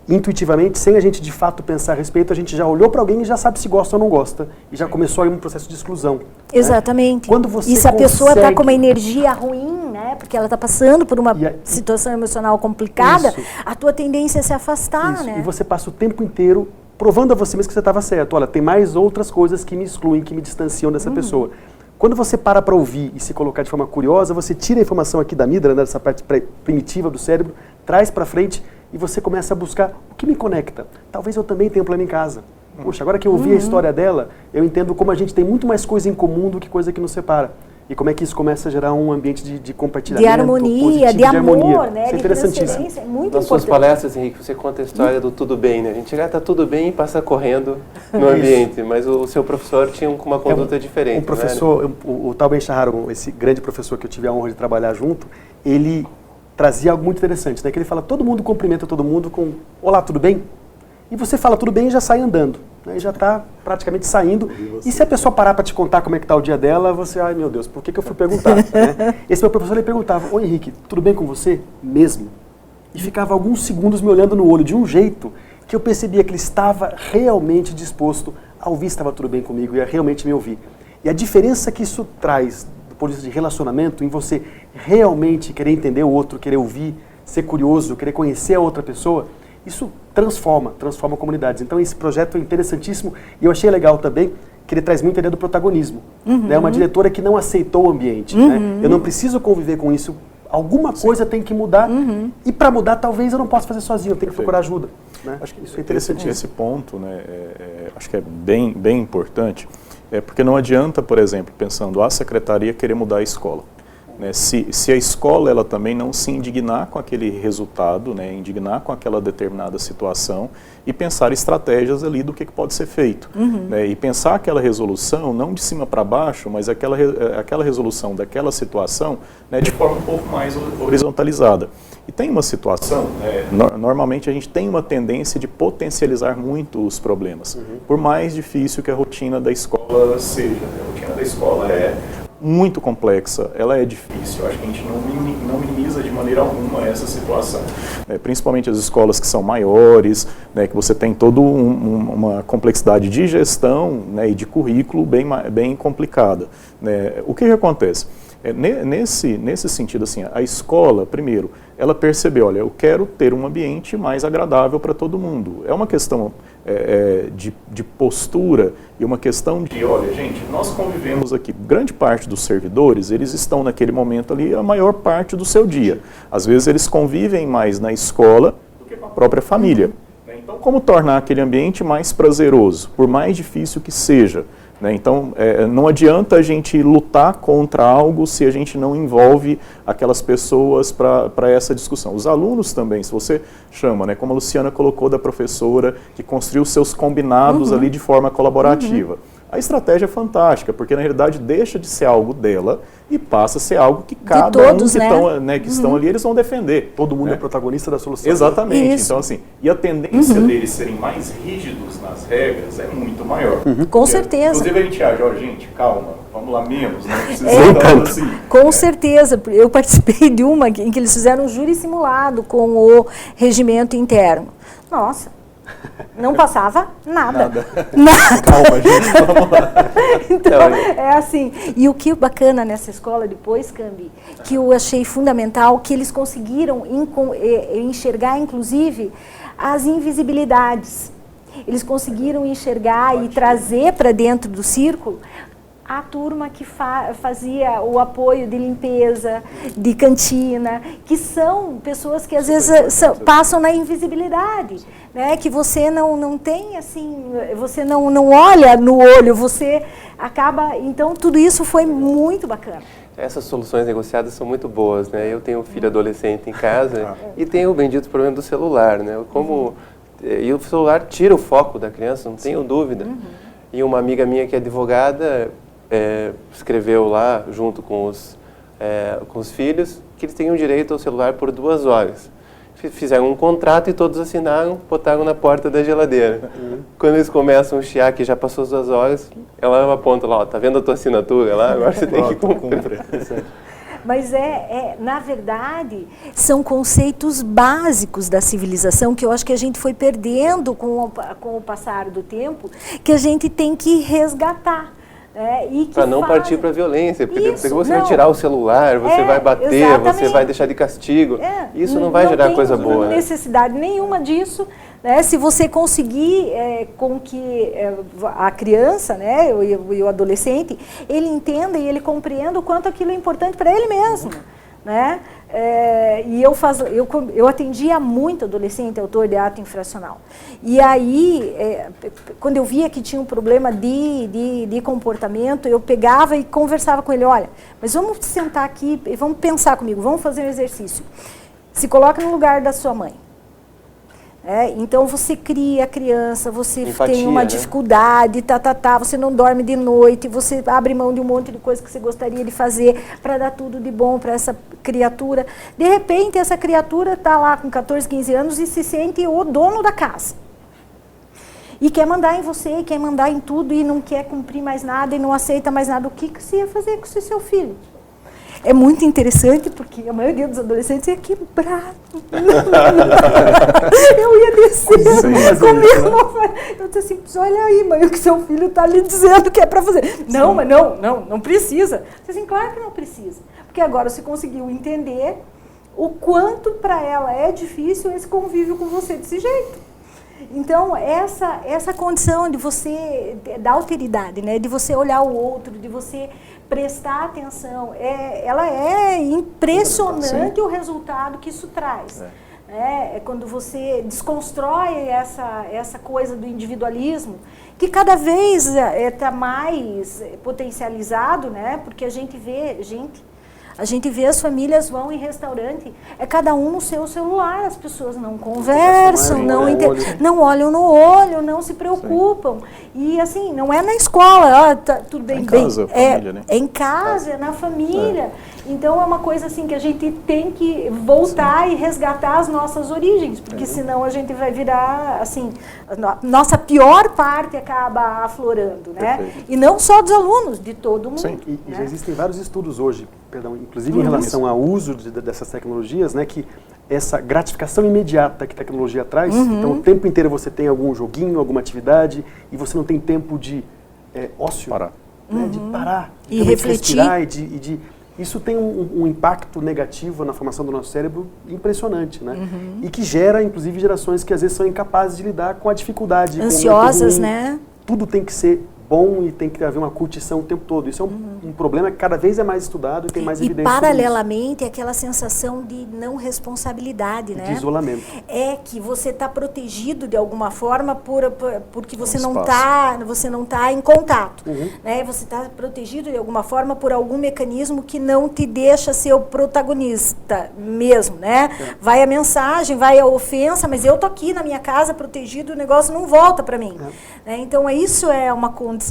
intuitivamente, sem a gente de fato pensar a respeito, a gente já olhou para alguém e já sabe se gosta ou não gosta. E já começou aí um processo de exclusão. Exatamente. Quando você e se a pessoa está com uma energia ruim, porque ela está passando por uma situação emocional complicada, a tua tendência é se afastar. E você passa o tempo inteiro provando a você mesmo que você estava certo. Olha, tem mais outras coisas que me excluem, que me distanciam dessa pessoa. Quando você para ouvir e se colocar de forma curiosa, você tira a informação aqui da amígdala, dessa parte primitiva do cérebro, traz para frente e você começa a buscar o que me conecta. Talvez eu também tenha um problema em casa. Poxa, agora que eu ouvi a história dela, eu entendo como a gente tem muito mais coisa em comum do que coisa que nos separa. E como é que isso começa a gerar um ambiente de compartilhamento, de harmonia, de amor, Isso é interessantíssimo. É muito Nas suas palestras, Henrique, você conta a história do tudo bem, A gente chega, tá tudo bem e passa correndo no ambiente, mas o seu professor tinha uma conduta diferente. Um professor, o Tal Ben-Shahar, esse grande professor que eu tive a honra de trabalhar junto, ele trazia algo muito interessante, que ele fala, todo mundo cumprimenta todo mundo com, olá, tudo bem? E você fala tudo bem e já sai andando. E já está praticamente saindo. E se a pessoa parar para te contar como é que está o dia dela, você, ai meu Deus, por que eu fui perguntar? Esse meu professor, ele perguntava, oi Henrique, tudo bem com você? Mesmo. E ficava alguns segundos me olhando no olho de um jeito que eu percebia que ele estava realmente disposto a ouvir se estava tudo bem comigo e a realmente me ouvir. E a diferença que isso traz, do ponto de vista de relacionamento, em você realmente querer entender o outro, querer ouvir, ser curioso, querer conhecer a outra pessoa, isso transforma comunidades. Então esse projeto é interessantíssimo e eu achei legal também que ele traz muita ideia do protagonismo. Uma diretora que não aceitou o ambiente. Eu não preciso conviver com isso, alguma coisa tem que mudar e para mudar talvez eu não possa fazer sozinho, eu tenho que procurar ajuda. Acho que isso é interessante. Esse ponto, acho que é bem importante, porque não adianta, por exemplo, pensando a secretaria querer mudar a escola. né? Se a escola ela também não se indignar com aquele resultado, né? Indignar com aquela determinada situação e pensar estratégias ali do que pode ser feito. Né? E pensar aquela resolução, não de cima para baixo, mas aquela resolução daquela situação, né? De forma um pouco mais horizontalizada. E tem uma situação, normalmente a gente tem uma tendência de potencializar muito os problemas, por mais difícil que a rotina da escola seja. A rotina da escola é muito complexa, ela é difícil, acho que a gente não minimiza de maneira alguma essa situação. Principalmente as escolas que são maiores, né, que você tem toda uma complexidade de gestão, né, e de currículo bem complicada. Né. O que acontece? Nesse sentido, assim, a escola, primeiro, ela percebeu, olha, eu quero ter um ambiente mais agradável para todo mundo. É uma questão de postura e uma questão de, olha, gente, nós convivemos aqui, grande parte dos servidores, eles estão naquele momento ali a maior parte do seu dia. Às vezes eles convivem mais na escola do que com a própria família. Então, como tornar aquele ambiente mais prazeroso, por mais difícil que seja? Então, não adianta a gente lutar contra algo se a gente não envolve aquelas pessoas para essa discussão. Os alunos também, se você chama, né, como a Luciana colocou da professora, que construiu seus combinados ali de forma colaborativa. A estratégia é fantástica, porque na realidade deixa de ser algo dela e passa a ser algo que cada todos, que estão ali, eles vão defender. Todo mundo é protagonista da solução. Exatamente. Isso. Então, assim, e a tendência deles serem mais rígidos nas regras é muito maior. Com certeza. Inclusive a gente acha, olha, gente, calma, vamos lá menos, não precisa tanto assim. Com certeza. Eu participei de uma em que eles fizeram um júri simulado com o regimento interno. Nossa! Não passava nada. Calma, gente, vamos lá. Então, é assim. E o que é bacana nessa escola depois, Cambi, que eu achei fundamental, que eles conseguiram enxergar, inclusive, as invisibilidades. Eles conseguiram enxergar e trazer para dentro do círculo a turma que fazia o apoio de limpeza, de cantina, que são pessoas que às vezes passam na invisibilidade, né? Que você não tem, assim, você não olha no olho, você acaba... Então, tudo isso foi muito bacana. Essas soluções negociadas são muito boas, né? Eu tenho um filho adolescente em casa e tenho o bendito problema do celular, né? E o celular tira o foco da criança, não tenho dúvida. E uma amiga minha que é advogada escreveu lá, junto com os filhos, que eles têm direito ao celular por 2 horas. Fizeram um contrato e todos assinaram, botaram na porta da geladeira. Quando eles começam a chiar, que já passou as 2 horas, ela aponta lá, ó, tá vendo a tua assinatura lá? Agora você tem que cumprir. Mas na verdade, são conceitos básicos da civilização que eu acho que a gente foi perdendo com o passar do tempo, que a gente tem que resgatar. Para não partir para a violência, porque você vai tirar o celular, você vai bater, exatamente. Você vai deixar de castigo. Isso não vai gerar coisa boa. Não tem necessidade nenhuma disso. Né? Se você conseguir com que a criança, né, e o adolescente, ele entenda e ele compreenda o quanto aquilo é importante para ele mesmo. Né? E eu atendia muito adolescente autor de ato infracional. E aí, quando eu via que tinha um problema de comportamento, eu pegava e conversava com ele, olha, mas vamos sentar aqui e vamos pensar comigo, vamos fazer um exercício. Se coloca no lugar da sua mãe. Então você cria a criança, você empatia, tem uma dificuldade, você não dorme de noite, você abre mão de um monte de coisa que você gostaria de fazer para dar tudo de bom para essa criatura. De repente essa criatura está lá com 14, 15 anos e se sente o dono da casa. E quer mandar em você, e quer mandar em tudo e não quer cumprir mais nada e não aceita mais nada. O que você ia fazer com o seu filho? É muito interessante porque a maioria dos adolescentes ia quebrar. Eu ia descer comigo. Eu disse assim, olha aí, mãe, o que seu filho está lhe dizendo que é para fazer. Não, mas não precisa. Eu disse assim, claro que não precisa. Porque agora você conseguiu entender o quanto para ela é difícil esse convívio com você desse jeito. Então, essa condição de você, da alteridade, né, de você olhar o outro, de você prestar atenção, ela é impressionante. Sim. O resultado que isso traz. É quando você desconstrói essa coisa do individualismo, que cada vez está mais potencializado, né, porque a gente A gente vê as famílias vão em restaurante, é cada um no seu celular, as pessoas não conversam, não olham no olho, não se preocupam. E assim, não é na escola, tá tudo bem, em casa, família, né? É em casa, é na família. Então é uma coisa assim que a gente tem que voltar e resgatar as nossas origens, porque senão a gente vai virar assim, nossa pior parte acaba aflorando, né? Perfeito. E não só dos alunos, de todo mundo. Sim, e né? já existem vários estudos hoje, inclusive em relação ao uso dessas tecnologias, né, que essa gratificação imediata que a tecnologia traz, então o tempo inteiro você tem algum joguinho, alguma atividade, e você não tem tempo de ócio, Parar. Né, de parar, de E refletir. respirar isso tem um impacto negativo na formação do nosso cérebro impressionante, né? E que gera, inclusive, gerações que às vezes são incapazes de lidar com a dificuldade. Ansiosas, com né? Tudo tem que ser bom e tem que haver uma curtição o tempo todo. Isso é um problema que cada vez é mais estudado e tem mais evidência. E paralelamente aquela sensação de não responsabilidade, né? De isolamento. É que você está protegido de alguma forma porque você não está em contato, né? Você está protegido de alguma forma por algum mecanismo que não te deixa ser o protagonista mesmo, né? Vai a mensagem, vai a ofensa, mas eu tô aqui na minha casa protegido, o negócio não volta para mim. Né? Então isso é uma condição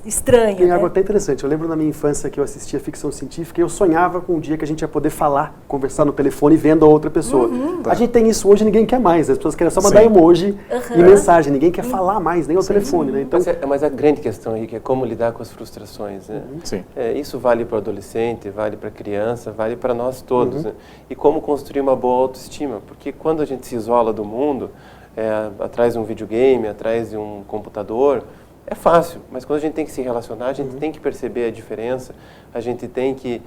estranha. Tem né? algo até interessante. Eu lembro na minha infância que eu assistia ficção científica e eu sonhava com um dia que a gente ia poder falar, conversar no telefone vendo a outra pessoa. A gente tem isso hoje, ninguém quer mais. As pessoas querem só mandar emoji e mensagem. Ninguém quer falar mais, nem ao telefone. Né? Então, mas a grande questão aí é como lidar com as frustrações. Né? Sim. Isso vale para o adolescente, vale para a criança, vale para nós todos. Né? E como construir uma boa autoestima. Porque quando a gente se isola do mundo, atrás de um videogame, atrás de um computador, é fácil, mas quando a gente tem que se relacionar, a gente tem que perceber a diferença, a gente tem que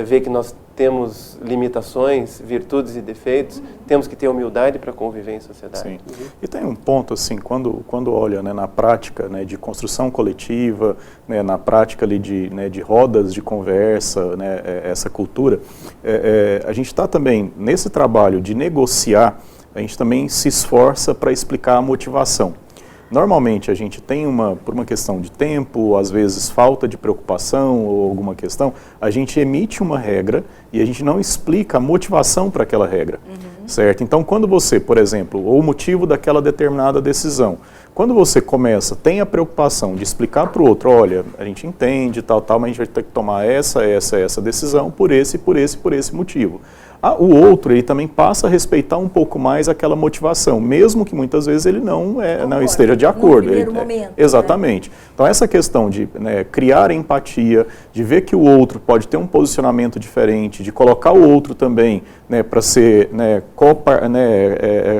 ver que nós temos limitações, virtudes e defeitos, temos que ter humildade para conviver em sociedade. Sim. E tem um ponto, assim, quando olha, né, na prática, né, de construção coletiva, né, na prática ali de rodas de conversa, né, essa cultura, a gente está também, nesse trabalho de negociar, a gente também se esforça para explicar a motivação. Normalmente a gente tem por uma questão de tempo, às vezes falta de preocupação ou alguma questão, a gente emite uma regra e a gente não explica a motivação para aquela regra, certo? Então quando você, por exemplo, ou o motivo daquela determinada decisão, quando você tem a preocupação de explicar para o outro, olha, a gente entende, tal, mas a gente vai ter que tomar essa decisão por esse motivo. O outro ele também passa a respeitar um pouco mais aquela motivação, mesmo que muitas vezes ele não esteja de acordo. No primeiro momento, exatamente. Né? Então essa questão de criar empatia, de ver que o outro pode ter um posicionamento diferente, de colocar o outro também para ser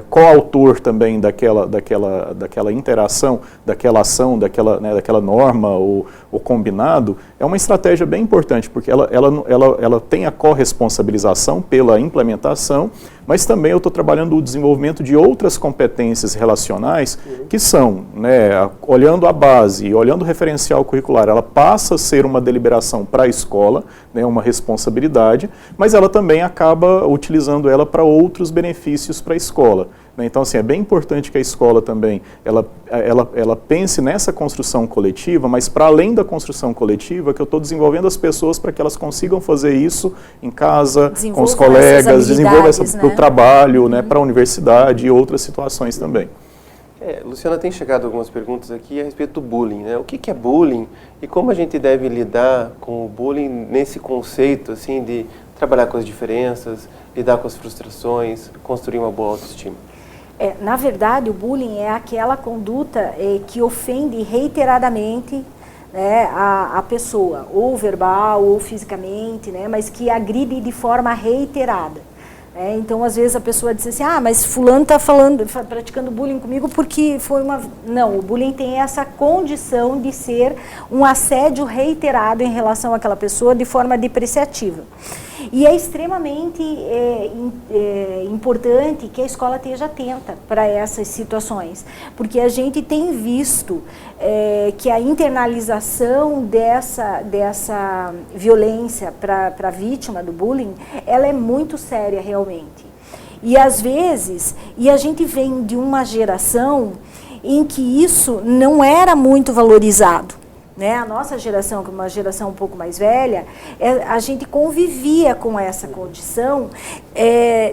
coautor também daquela interação, daquela ação, daquela norma ou combinado, é uma estratégia bem importante, porque ela tem a corresponsabilização pela implementação, mas também eu estou trabalhando o desenvolvimento de outras competências relacionais que são, olhando a base, olhando o referencial curricular, ela passa a ser uma deliberação para a escola, uma responsabilidade, mas ela também acaba utilizando ela para outros benefícios para a escola. Então, assim, é bem importante que a escola também, ela pense nessa construção coletiva, mas para além da construção coletiva, que eu estou desenvolvendo as pessoas para que elas consigam fazer isso em casa, com os colegas, desenvolver para o trabalho, para a universidade e outras situações também. Luciana, tem chegado algumas perguntas aqui a respeito do bullying, né? O que é bullying e como a gente deve lidar com o bullying nesse conceito, assim, de trabalhar com as diferenças, lidar com as frustrações, construir uma boa autoestima? Na verdade, o bullying é aquela conduta que ofende reiteradamente, né, a pessoa, ou verbal ou fisicamente, né, mas que agride de forma reiterada. Então, às vezes a pessoa diz assim, mas fulano está praticando bullying comigo porque foi uma... Não, o bullying tem essa condição de ser um assédio reiterado em relação àquela pessoa de forma depreciativa. E é extremamente importante que a escola esteja atenta para essas situações, porque a gente tem visto que a internalização dessa violência para a vítima do bullying, ela é muito séria realmente. E às vezes, a gente vem de uma geração em que isso não era muito valorizado. né, a nossa geração, que é uma geração um pouco mais velha, a gente convivia com essa condição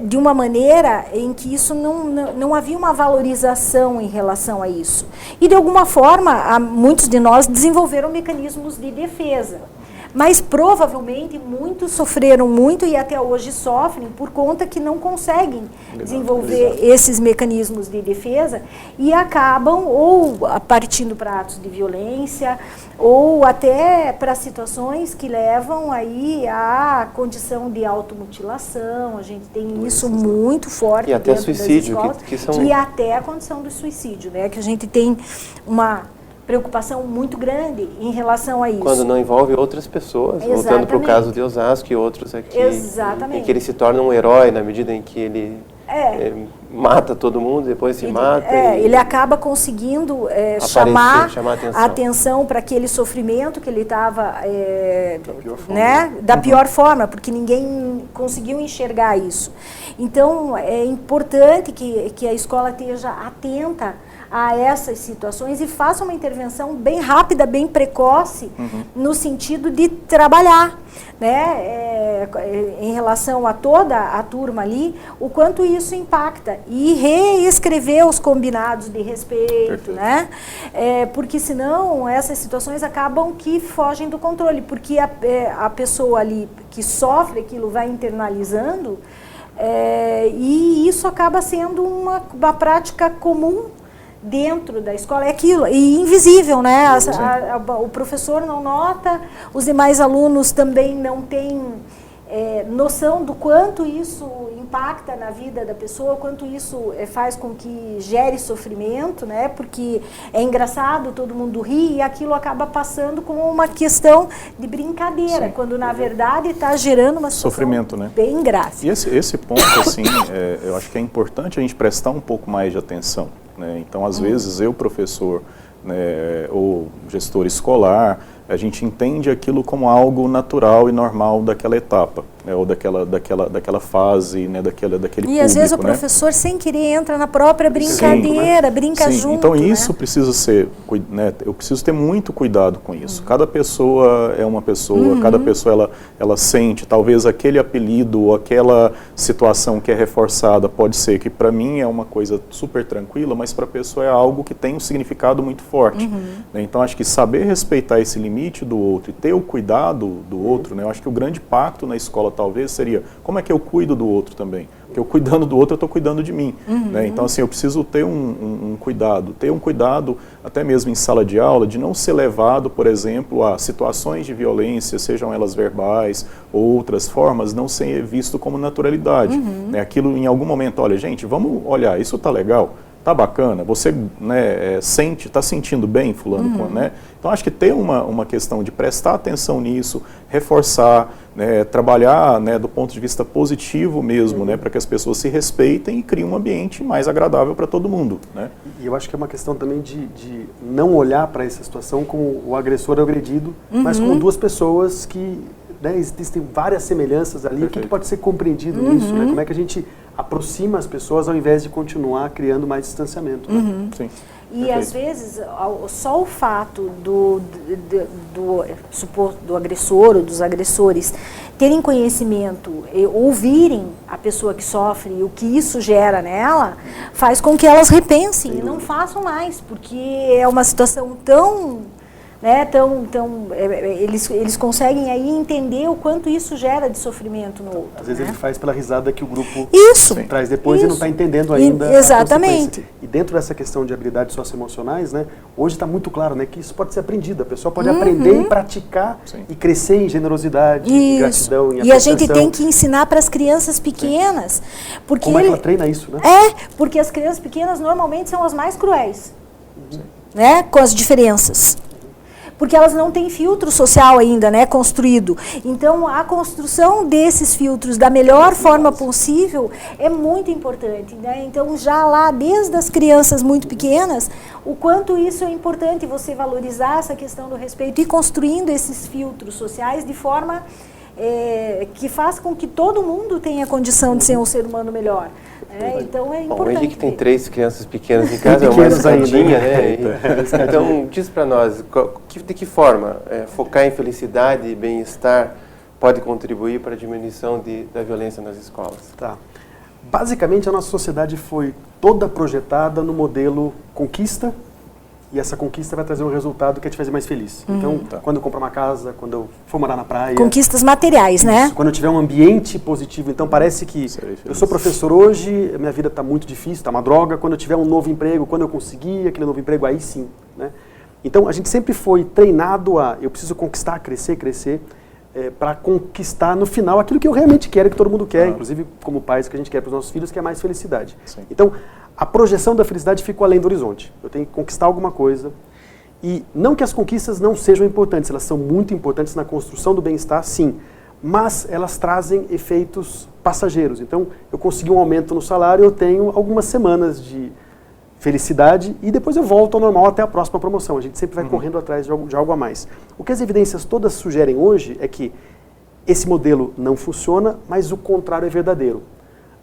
de uma maneira em que isso não havia uma valorização em relação a isso. E, de alguma forma, muitos de nós desenvolveram mecanismos de defesa. Mas, provavelmente, muitos sofreram muito e até hoje sofrem por conta que não conseguem desenvolver esses mecanismos de defesa e acabam ou partindo para atos de violência ou até para situações que levam aí à condição de automutilação. A gente tem isso muito forte e até dentro suicídio, das escolas, que são... e até a condição do suicídio, né? Que a gente tem uma preocupação muito grande em relação a isso. Quando não envolve outras pessoas, Exatamente. Voltando para o caso de Osasco e outros aqui, Exatamente. em que ele se torna um herói na medida em que ele mata todo mundo, depois se mata. Ele acaba conseguindo chamar a atenção para aquele sofrimento que ele estava da pior forma, porque ninguém conseguiu enxergar isso. Então, é importante que a escola esteja atenta a essas situações e faça uma intervenção bem rápida, bem precoce, no sentido de trabalhar, né, em relação a toda a turma ali, o quanto isso impacta e reescrever os combinados de respeito, né, porque senão essas situações acabam que fogem do controle, porque a pessoa ali que sofre aquilo vai internalizando e isso acaba sendo uma prática comum dentro da escola, é aquilo, e invisível, né? O professor não nota, os demais alunos também não têm noção do quanto isso impacta na vida da pessoa, quanto isso faz com que gere sofrimento, né? Porque é engraçado, todo mundo ri e aquilo acaba passando como uma questão de brincadeira, quando na verdade está gerando uma situação sofrimento, né? Bem grave. E esse ponto, assim, eu acho que é importante a gente prestar um pouco mais de atenção, né? Então, às vezes, eu, professor, né, ou gestor escolar, a gente entende aquilo como algo natural e normal daquela etapa, né, ou daquela fase, né, daquele público. E às vezes o professor, sem querer, entra na própria brincadeira, brinca junto. Então isso precisa ser, né, eu preciso ter muito cuidado com isso. Cada pessoa é uma pessoa, cada pessoa ela sente, talvez aquele apelido ou aquela situação que é reforçada pode ser que para mim é uma coisa super tranquila, mas para a pessoa é algo que tem um significado muito forte. Né? Então acho que saber respeitar esse limite do outro e ter o cuidado do outro, né? Eu acho que o grande pacto na escola talvez seria como é que eu cuido do outro também. Porque eu cuidando do outro, eu estou cuidando de mim. Né? Então, assim, eu preciso ter um cuidado até mesmo em sala de aula, de não ser levado, por exemplo, a situações de violência, sejam elas verbais ou outras formas, não ser visto como naturalidade. Né? Aquilo, em algum momento, olha, gente, vamos olhar, isso está legal? Tá bacana, você, né, está sentindo bem, fulano, né? Então acho que tem uma questão de prestar atenção nisso, reforçar, né, trabalhar, né, do ponto de vista positivo mesmo, né, para que as pessoas se respeitem e criem um ambiente mais agradável para todo mundo, né? E eu acho que é uma questão também de não olhar para essa situação como o agressor e o agredido, mas como duas pessoas que, né, existem várias semelhanças ali. O que pode ser compreendido nisso, né? Como é que a gente aproxima as pessoas ao invés de continuar criando mais distanciamento, né? Sim. E às vezes só o fato do agressor ou dos agressores terem conhecimento e ouvirem a pessoa que sofre e o que isso gera nela, faz com que elas repensem e não façam mais, porque é uma situação tão... Né, eles conseguem aí entender o quanto isso gera de sofrimento no outro. Às vezes né? ele faz pela risada que o grupo traz depois e não está entendendo ainda. Exatamente. E dentro dessa questão de habilidades socioemocionais, né, hoje está muito claro, né, que isso pode ser aprendido. A pessoa pode aprender e praticar e crescer em generosidade, em gratidão, em apreciação. E a gente tem que ensinar para as crianças pequenas. Porque como é que ela treina isso, né? Porque as crianças pequenas normalmente são as mais cruéis, né, com as diferenças. Porque elas não têm filtro social ainda, né, construído. Então, a construção desses filtros da melhor forma possível é muito importante, né? Então, já lá, desde as crianças muito pequenas, o quanto isso é importante, você valorizar essa questão do respeito e construindo esses filtros sociais de forma que faz com que todo mundo tenha condição de ser um ser humano melhor. Então é Bom, o importante. Henrique tem 3 crianças pequenas em casa, é uma Pequenas ainda. escadinha, né? Então, diz para nós, de que forma focar em felicidade e bem-estar pode contribuir para a diminuição da violência nas escolas? Tá. Basicamente, a nossa sociedade foi toda projetada no modelo conquista, e essa conquista vai trazer um resultado que é te fazer mais feliz. Então, quando eu comprar uma casa, quando eu for morar na praia... Conquistas materiais, né? Quando eu tiver um ambiente positivo. Então, parece que eu sou professor hoje, minha vida está muito difícil, está uma droga. Quando eu tiver um novo emprego, quando eu conseguir aquele novo emprego, aí sim. Né? Então, a gente sempre foi treinado eu preciso conquistar, crescer, para conquistar no final aquilo que eu realmente quero, que todo mundo quer, inclusive como pais, que a gente quer para os nossos filhos, que é mais felicidade. Sim. Então, a projeção da felicidade ficou além do horizonte. Eu tenho que conquistar alguma coisa. E não que as conquistas não sejam importantes, elas são muito importantes na construção do bem-estar, sim. Mas elas trazem efeitos passageiros. Então, eu consegui um aumento no salário, eu tenho algumas semanas de felicidade e depois eu volto ao normal até a próxima promoção. A gente sempre vai correndo atrás de algo a mais. O que as evidências todas sugerem hoje é que esse modelo não funciona, mas o contrário é verdadeiro.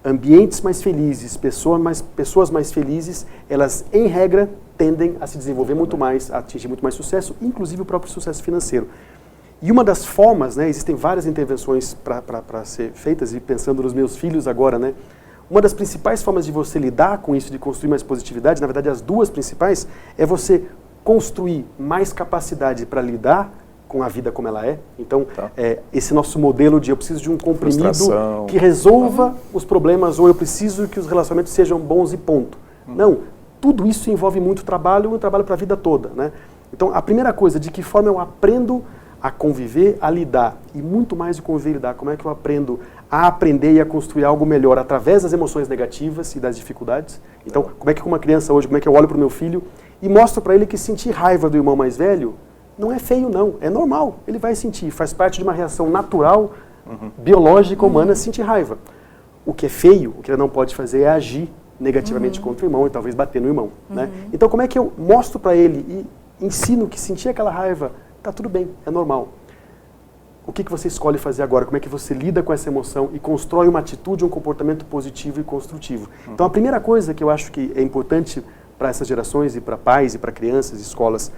Ambientes mais felizes, pessoas mais felizes, elas, em regra, tendem a se desenvolver muito mais, a atingir muito mais sucesso, inclusive o próprio sucesso financeiro. E uma das formas, né, existem várias intervenções para ser feitas, e pensando nos meus filhos agora, né, uma das principais formas de você lidar com isso, de construir mais positividade, na verdade as duas principais, é você construir mais capacidade para lidar com a vida como ela é. Então, esse nosso modelo de eu preciso de um comprimido que resolva os problemas, ou eu preciso que os relacionamentos sejam bons e ponto. Não, tudo isso envolve muito trabalho, um trabalho para a vida toda. Né? Então, a primeira coisa, de que forma eu aprendo a conviver, a lidar, e muito mais de conviver e lidar, como é que eu aprendo a aprender e a construir algo melhor através das emoções negativas e das dificuldades. Então, como é que uma criança hoje, como é que eu olho para o meu filho e mostro para ele que sentir raiva do irmão mais velho não é feio, não. É normal. Ele vai sentir. Faz parte de uma reação natural, biológica, humana, sentir raiva. O que é feio, o que ele não pode fazer é agir negativamente contra o irmão e talvez bater no irmão. Né? Então, como é que eu mostro para ele e ensino que sentir aquela raiva está tudo bem, é normal. O que você escolhe fazer agora? Como é que você lida com essa emoção e constrói uma atitude, um comportamento positivo e construtivo? Então, a primeira coisa que eu acho que é importante para essas gerações e para pais e para crianças e escolas,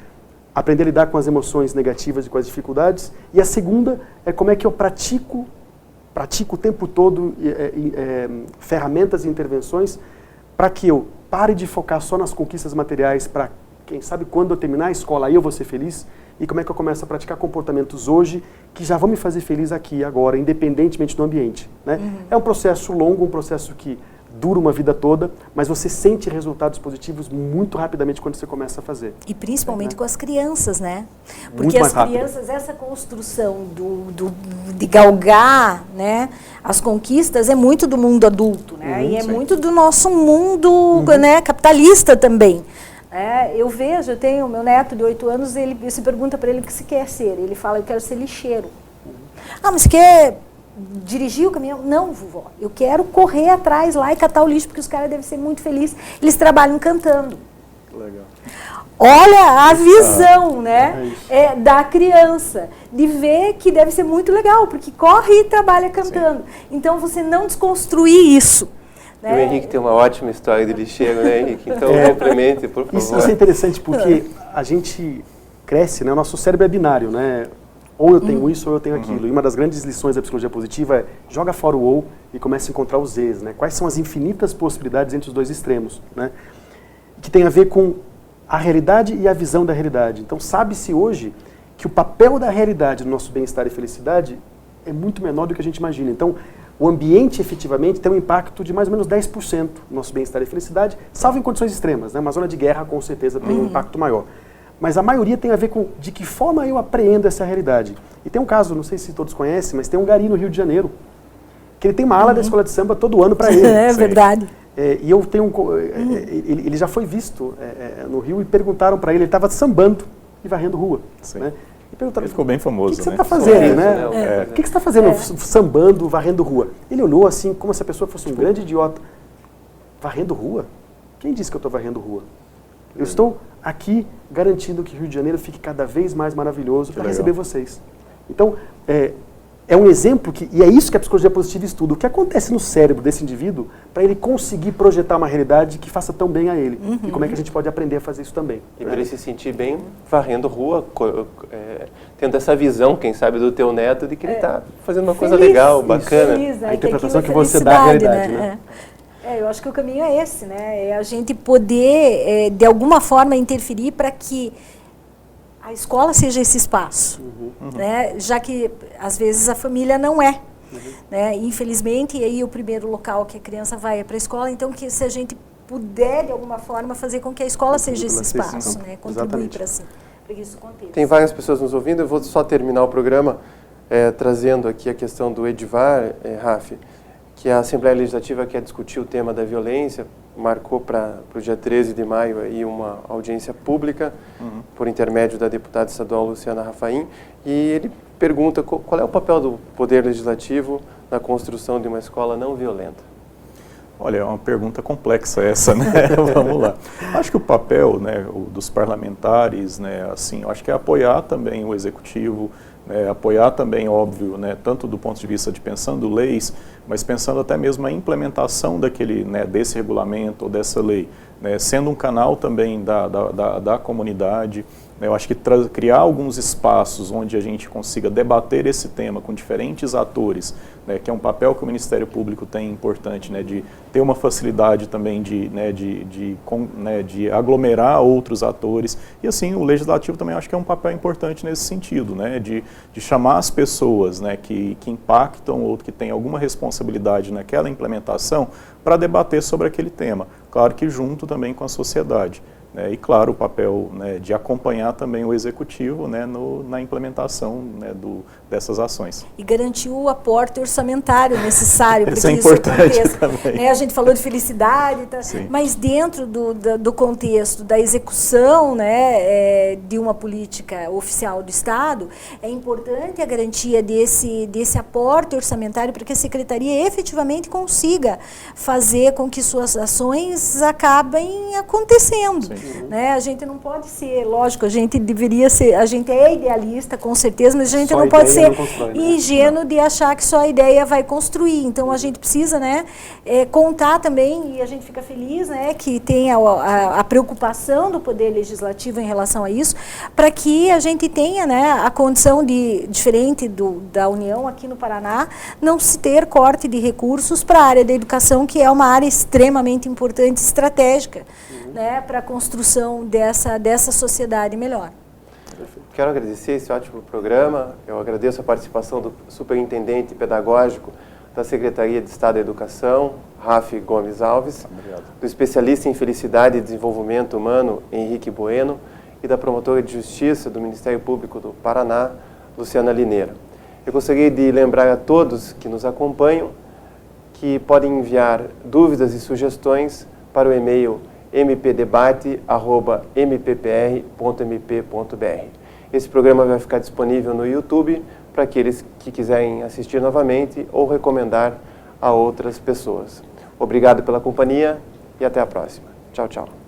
aprender a lidar com as emoções negativas e com as dificuldades. E a segunda é como é que eu pratico o tempo todo ferramentas e intervenções para que eu pare de focar só nas conquistas materiais, para, quem sabe, quando eu terminar a escola, aí eu vou ser feliz. E como é que eu começo a praticar comportamentos hoje que já vão me fazer feliz aqui, agora, independentemente do ambiente. Né? É um processo longo, um processo que dura uma vida toda, mas você sente resultados positivos muito rapidamente quando você começa a fazer. E principalmente com as crianças, né? Muito Porque mais as crianças, essa construção de galgar, né, as conquistas é muito do mundo adulto, né? E é muito do nosso mundo, né, capitalista também. Eu vejo, eu tenho meu neto de 8 anos, ele se pergunta para ele o que se quer ser. Ele fala, eu quero ser lixeiro. Ah, mas quer dirigir o caminhão? Não, vovó, eu quero correr atrás lá e catar o lixo, porque os caras devem ser muito felizes. Eles trabalham cantando. Legal. Olha a visão, né, da criança, de ver que deve ser muito legal, porque corre e trabalha cantando. Então, você não desconstruir isso. O Henrique tem uma ótima história de lixeiro, né, Henrique? Então, complemente, por favor. Isso é interessante porque a gente cresce, né? O nosso cérebro é binário, né? Ou eu tenho isso ou eu tenho aquilo. E uma das grandes lições da psicologia positiva é joga fora o ou e comece a encontrar os Zs, né? Quais são as infinitas possibilidades entre os dois extremos, né? Que tem a ver com a realidade e a visão da realidade. Então, sabe-se hoje que o papel da realidade no nosso bem-estar e felicidade é muito menor do que a gente imagina. Então, o ambiente, efetivamente, tem um impacto de mais ou menos 10% no nosso bem-estar e felicidade, salvo em condições extremas, né? Uma zona de guerra, com certeza, tem um impacto maior. Mas a maioria tem a ver com de que forma eu apreendo essa realidade. E tem um caso, não sei se todos conhecem, mas tem um gari no Rio de Janeiro, que ele tem uma ala da escola de samba todo ano para ele. É verdade. E eu tenho ele já foi visto no Rio e perguntaram para ele estava sambando e varrendo rua. Né? E perguntaram, ele ficou bem famoso, o que você está fazendo, né? O que você está fazendo sambando, varrendo rua? Ele olhou assim, como se a pessoa fosse um grande idiota. Varrendo rua? Quem disse que eu estou varrendo rua? Eu estou aqui garantindo que o Rio de Janeiro fique cada vez mais maravilhoso para receber vocês. Então, é um exemplo, e é isso que a psicologia positiva estuda, o que acontece no cérebro desse indivíduo para ele conseguir projetar uma realidade que faça tão bem a ele. E como é que a gente pode aprender a fazer isso também. E para ele se sentir bem varrendo rua, tendo essa visão, quem sabe, do teu neto, de que ele está fazendo uma coisa legal, bacana. Feliz, né? A interpretação que aquilo é você dá à realidade, né? Eu acho que o caminho é esse, né? É a gente poder, de alguma forma, interferir para que a escola seja esse espaço, né? Já que, às vezes, a família não é. Né? Infelizmente, e aí o primeiro local que a criança vai é para a escola, então que se a gente puder, de alguma forma, fazer com que a escola seja esse espaço, né? Contribuir para que isso aconteça. Tem várias pessoas nos ouvindo, eu vou só terminar o programa trazendo aqui a questão do Edivar, Rafi, que a Assembleia Legislativa quer discutir o tema da violência, marcou para o dia 13 de maio aí uma audiência pública, por intermédio da deputada estadual Luciana Rafaim, e ele pergunta qual é o papel do Poder Legislativo na construção de uma escola não violenta. Olha, é uma pergunta complexa essa, né? Vamos lá. Acho que o papel, né, dos parlamentares, né, assim, eu acho que é apoiar também o executivo, né, apoiar também, óbvio, né, tanto do ponto de vista de pensando leis, mas pensando até mesmo a implementação daquele, né, desse regulamento ou dessa lei, né, sendo um canal também da comunidade. Eu acho que criar alguns espaços onde a gente consiga debater esse tema com diferentes atores, né, que é um papel que o Ministério Público tem importante, né, de ter uma facilidade também de aglomerar outros atores. E assim, o Legislativo também acho que é um papel importante nesse sentido, né, de chamar as pessoas, né, que impactam ou que têm alguma responsabilidade naquela implementação para debater sobre aquele tema. Claro que junto também com a sociedade. E, claro, o papel, né, de acompanhar também o executivo, né, na implementação, né, dessas ações. E garantir o aporte orçamentário necessário para que isso aconteça. Também. A gente falou de felicidade, tá? Mas dentro do contexto da execução, né, de uma política oficial do Estado, é importante a garantia desse aporte orçamentário para que a Secretaria efetivamente consiga fazer com que suas ações acabem acontecendo. Né? A gente não pode ser, lógico, a gente deveria ser, a gente é idealista com certeza, mas a gente não pode ser ingênuo de achar que só a ideia vai construir. Então a gente precisa, né, contar também, e a gente fica feliz, né, que tenha a preocupação do Poder Legislativo em relação a isso, para que a gente tenha, né, a condição de, diferente da União aqui no Paraná, não se ter corte de recursos para a área da educação, que é uma área extremamente importante e estratégica, né, para a construção dessa sociedade melhor. Quero agradecer esse ótimo programa. Eu agradeço a participação do superintendente pedagógico da Secretaria de Estado da Educação, Rafi Gomes Alves, do especialista em Felicidade e Desenvolvimento Humano, Henrique Bueno, e da promotora de Justiça do Ministério Público do Paraná, Luciana Lineira. Eu gostaria de lembrar a todos que nos acompanham que podem enviar dúvidas e sugestões para o e-mail mpdebate@mppr.mp.br. Esse programa vai ficar disponível no YouTube para aqueles que quiserem assistir novamente ou recomendar a outras pessoas. Obrigado pela companhia e até a próxima. Tchau, tchau.